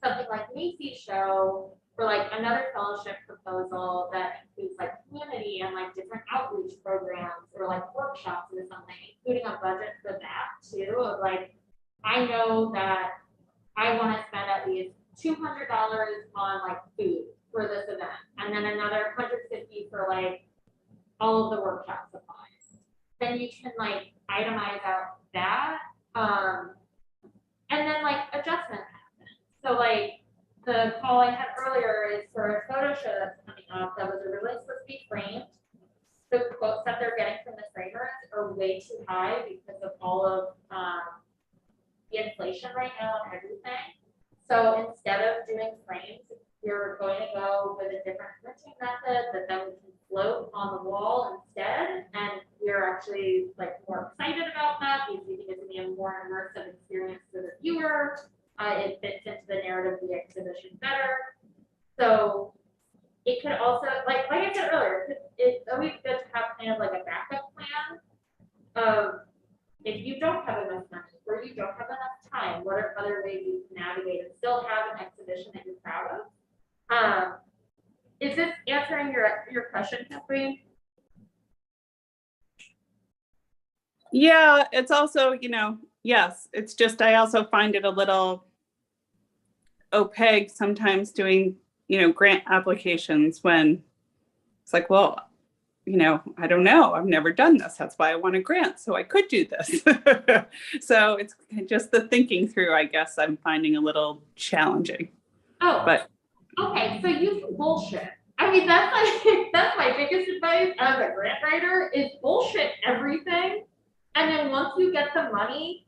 something like Macy's show, or like another fellowship proposal that includes like community and like different outreach programs or like workshops or something, including a budget for that too. Of like, I know that I want to spend at least $200 on like food for this event, and then another $150 for like all of the workshop supplies. Then you can like itemize out that, and then like adjustment happens. So like the call I had earlier is for a photo show that's coming up that was originally supposed to be framed. The quotes that they're getting from the framers are way too high because of all of the inflation right now and everything. So instead of doing frames, you're going to go with a different printing method that then we can float on the wall instead. And we're actually like more excited about that because we think it's going to be a more immersive experience for the viewer. It fits into the narrative of the exhibition better. So it could also, like I said earlier, it's always good to have kind of like a backup plan of if you don't have enough money or you don't have enough time, what are other ways you can navigate and still have an exhibition that you're proud of? Is this answering your question, Kathleen? Yeah, it's also, yes, it's just, I also find it a little opaque sometimes doing, grant applications when it's like, well, you know, I don't know, I've never done this. That's why I want a grant, so I could do this. So it's just the thinking through, I guess, I'm finding a little challenging. Oh, But okay, so you can bullshit. I mean, that's like, that's my biggest advice as a grant writer is bullshit everything. And then once you get the money,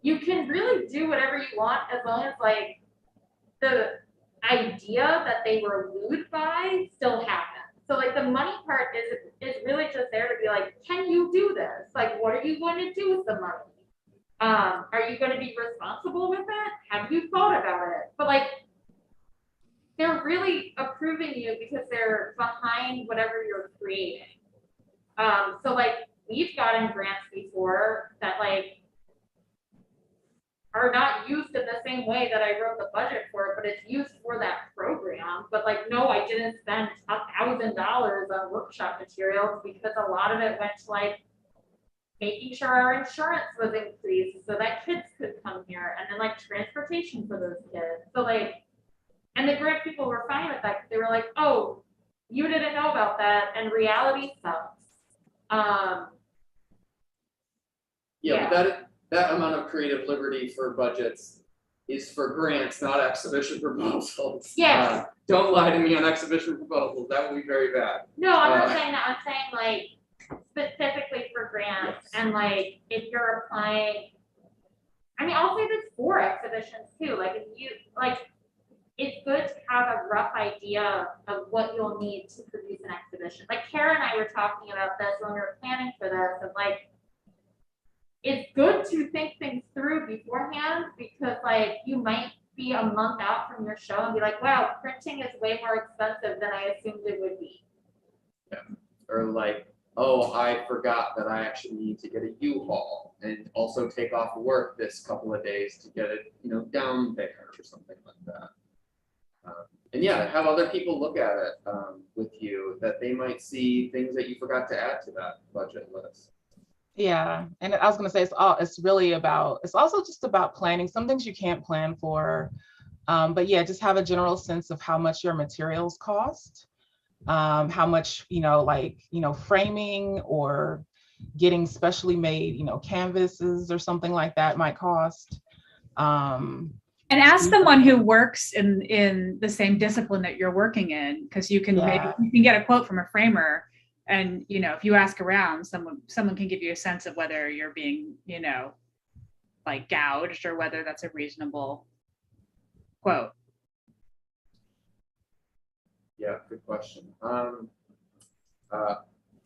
you can really do whatever you want as long as like the idea that they were wooed by still happens. So like the money part is really just there to be like, can you do this? Like, what are you going to do with the money? Are you going to be responsible with it? Have you thought about it? But like, they're really approving you because they're behind whatever you're creating. So like we've gotten grants before that like are not used in the same way that I wrote the budget for it, but it's used for that program. But like, no, I didn't spend $1,000 on workshop materials because a lot of it went to like making sure our insurance was increased so that kids could come here, and then like transportation for those kids. So like, and the grant people were fine with that because they were like, oh, you didn't know about that, and reality sucks. Yeah, but that amount of creative liberty for budgets is for grants, not exhibition proposals. Yes. Don't lie to me on exhibition proposals, that would be very bad. No, I'm not saying that. I'm saying like specifically for grants, Yes. and like if you're applying, I mean, I'll say this for exhibitions too. Like if you like, it's good to have a rough idea of what you'll need to produce an exhibition. Like Kara and I were talking about this when we were planning for this, and like, it's good to think things through beforehand because like you might be a month out from your show and be like, wow, printing is way more expensive than I assumed it would be. Yeah. Or like, oh, I forgot that I actually need to get a U-Haul and also take off work this couple of days to get it, you know, down there or something like that. And yeah, have other people look at it with you that they might see things that you forgot to add to that budget list. Yeah, and I was gonna say it's really about, it's also just about planning. Some things you can't plan for, but yeah, just have a general sense of how much your materials cost, how much, framing or getting specially made, canvases or something like that might cost. And ask someone who works in the same discipline that you're working in, because you can maybe you can get a quote from a framer. And, if you ask around, someone can give you a sense of whether you're being, like gouged or whether that's a reasonable quote. Yeah, good question. Do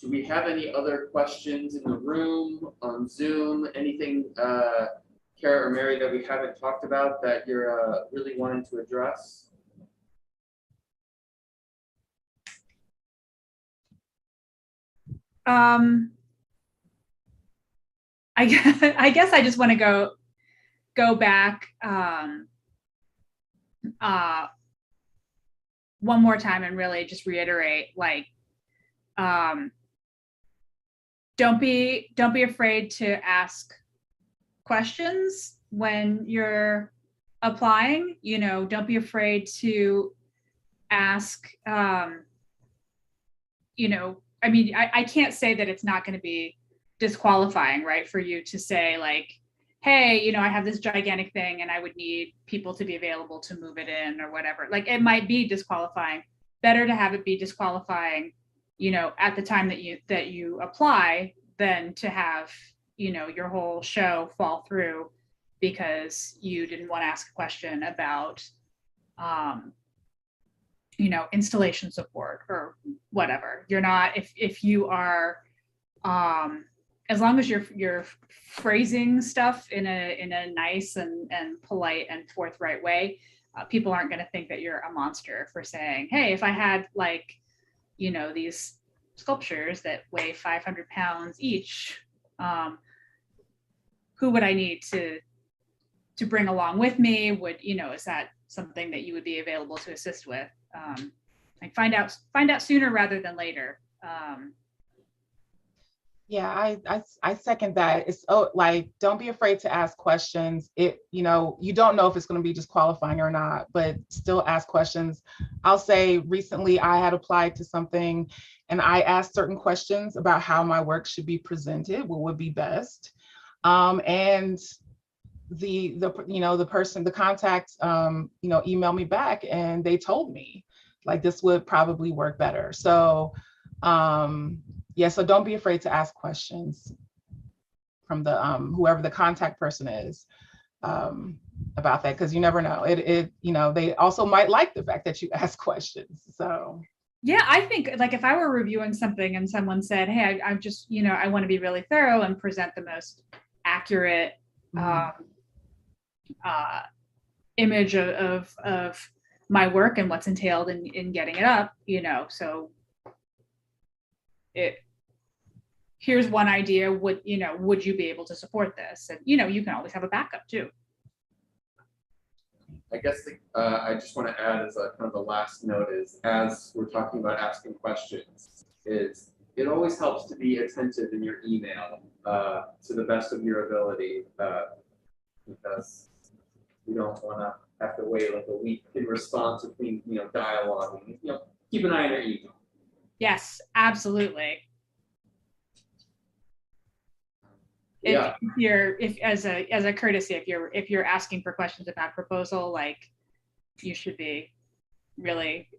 we have any other questions in the room, on Zoom, anything, Kara or Mary, that we haven't talked about that you're really wanting to address? I guess I just want to go back one more time and really just reiterate, like, don't be afraid to ask questions when you're applying. Don't be afraid to ask. I mean, I can't say that it's not going to be disqualifying, right, for you to say like, hey, I have this gigantic thing and I would need people to be available to move it in or whatever. Like, it might be disqualifying. Better to have it be disqualifying, at the time that you apply than to have, your whole show fall through because you didn't want to ask a question about, installation support or whatever. You're not, if you are, as long as you're phrasing stuff in a nice and polite and forthright way, people aren't going to think that you're a monster for saying, hey, if I had like, these sculptures that weigh 500 pounds each, who would I need to bring along with me? Is that something that you would be available to assist with? Like find out sooner rather than later. Yeah, I second that. It's like, don't be afraid to ask questions. You don't know if it's going to be disqualifying or not, but still ask questions. I'll say recently I had applied to something and I asked certain questions about how my work should be presented, what would be best. And the person, the contact, emailed me back and they told me like this would probably work better. So yeah, so don't be afraid to ask questions from the whoever the contact person is about that, because you never know. They also might like the fact that you ask questions. So Yeah, I think like if I were reviewing something and someone said, "Hey, I'm just, I want to be really thorough and present the most accurate image of my work and what's entailed in getting it up," so here's one idea. Would you be able to support this? And you can always have a backup too. I guess I just want to add as a kind of a last note is, as we're talking about asking questions, is it always helps to be attentive in your email to the best of your ability, because you don't want to have to wait like a week in response between dialoguing. Keep an eye on your email. Yes, absolutely. Yeah. If as a courtesy, if you're asking for questions about proposal, like you should be really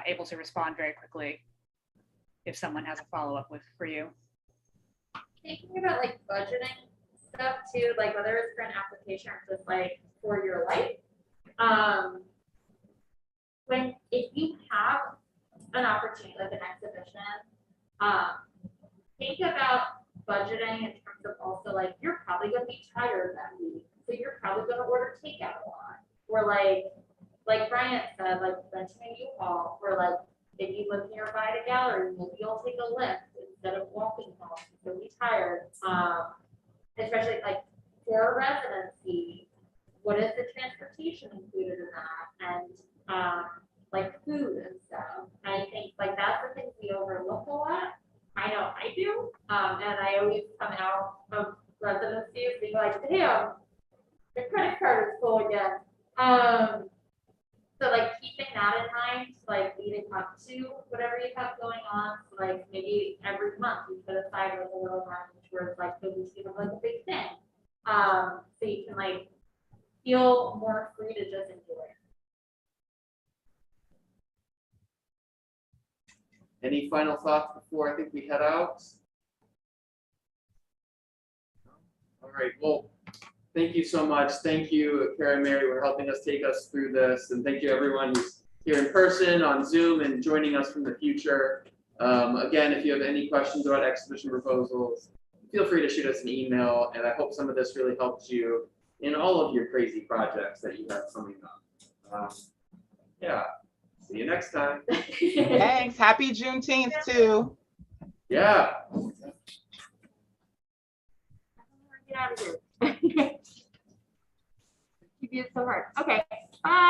able to respond very quickly if someone has a follow-up for you. Thinking about like budgeting stuff too, like whether it's for an application or just like for your life. If you have an opportunity like an exhibition, think about budgeting in terms of also like you're probably going to be tired that week, so you're probably going to order takeout a lot, or like Bryant said, like mentioning U-Haul, or like if you live nearby the gallery, maybe you'll take a lift instead of walking home. You'll be tired, especially like for a residency. What is the transportation included in that, and like food and stuff? I think like that's the things we overlook a lot. I know I do, and I always come out of residency being like, damn, the credit card is full again. So like keeping that in mind, like leading up to whatever you have going on, so like maybe every month you put aside like a little money towards like the week of like a big thing, so you can like feel more free to just enjoy it. Any final thoughts before I think we head out? All right. Well, thank you so much. Thank you, Kara and Mary, for helping us take us through this, and thank you everyone who's here in person, on Zoom, and joining us from the future. Again, if you have any questions about exhibition proposals, feel free to shoot us an email, and I hope some of this really helps you in all of your crazy projects that you have coming up. Yeah. See you next time. Thanks. Happy Juneteenth too. Yeah. Get out of here. You did so hard. Okay. Bye.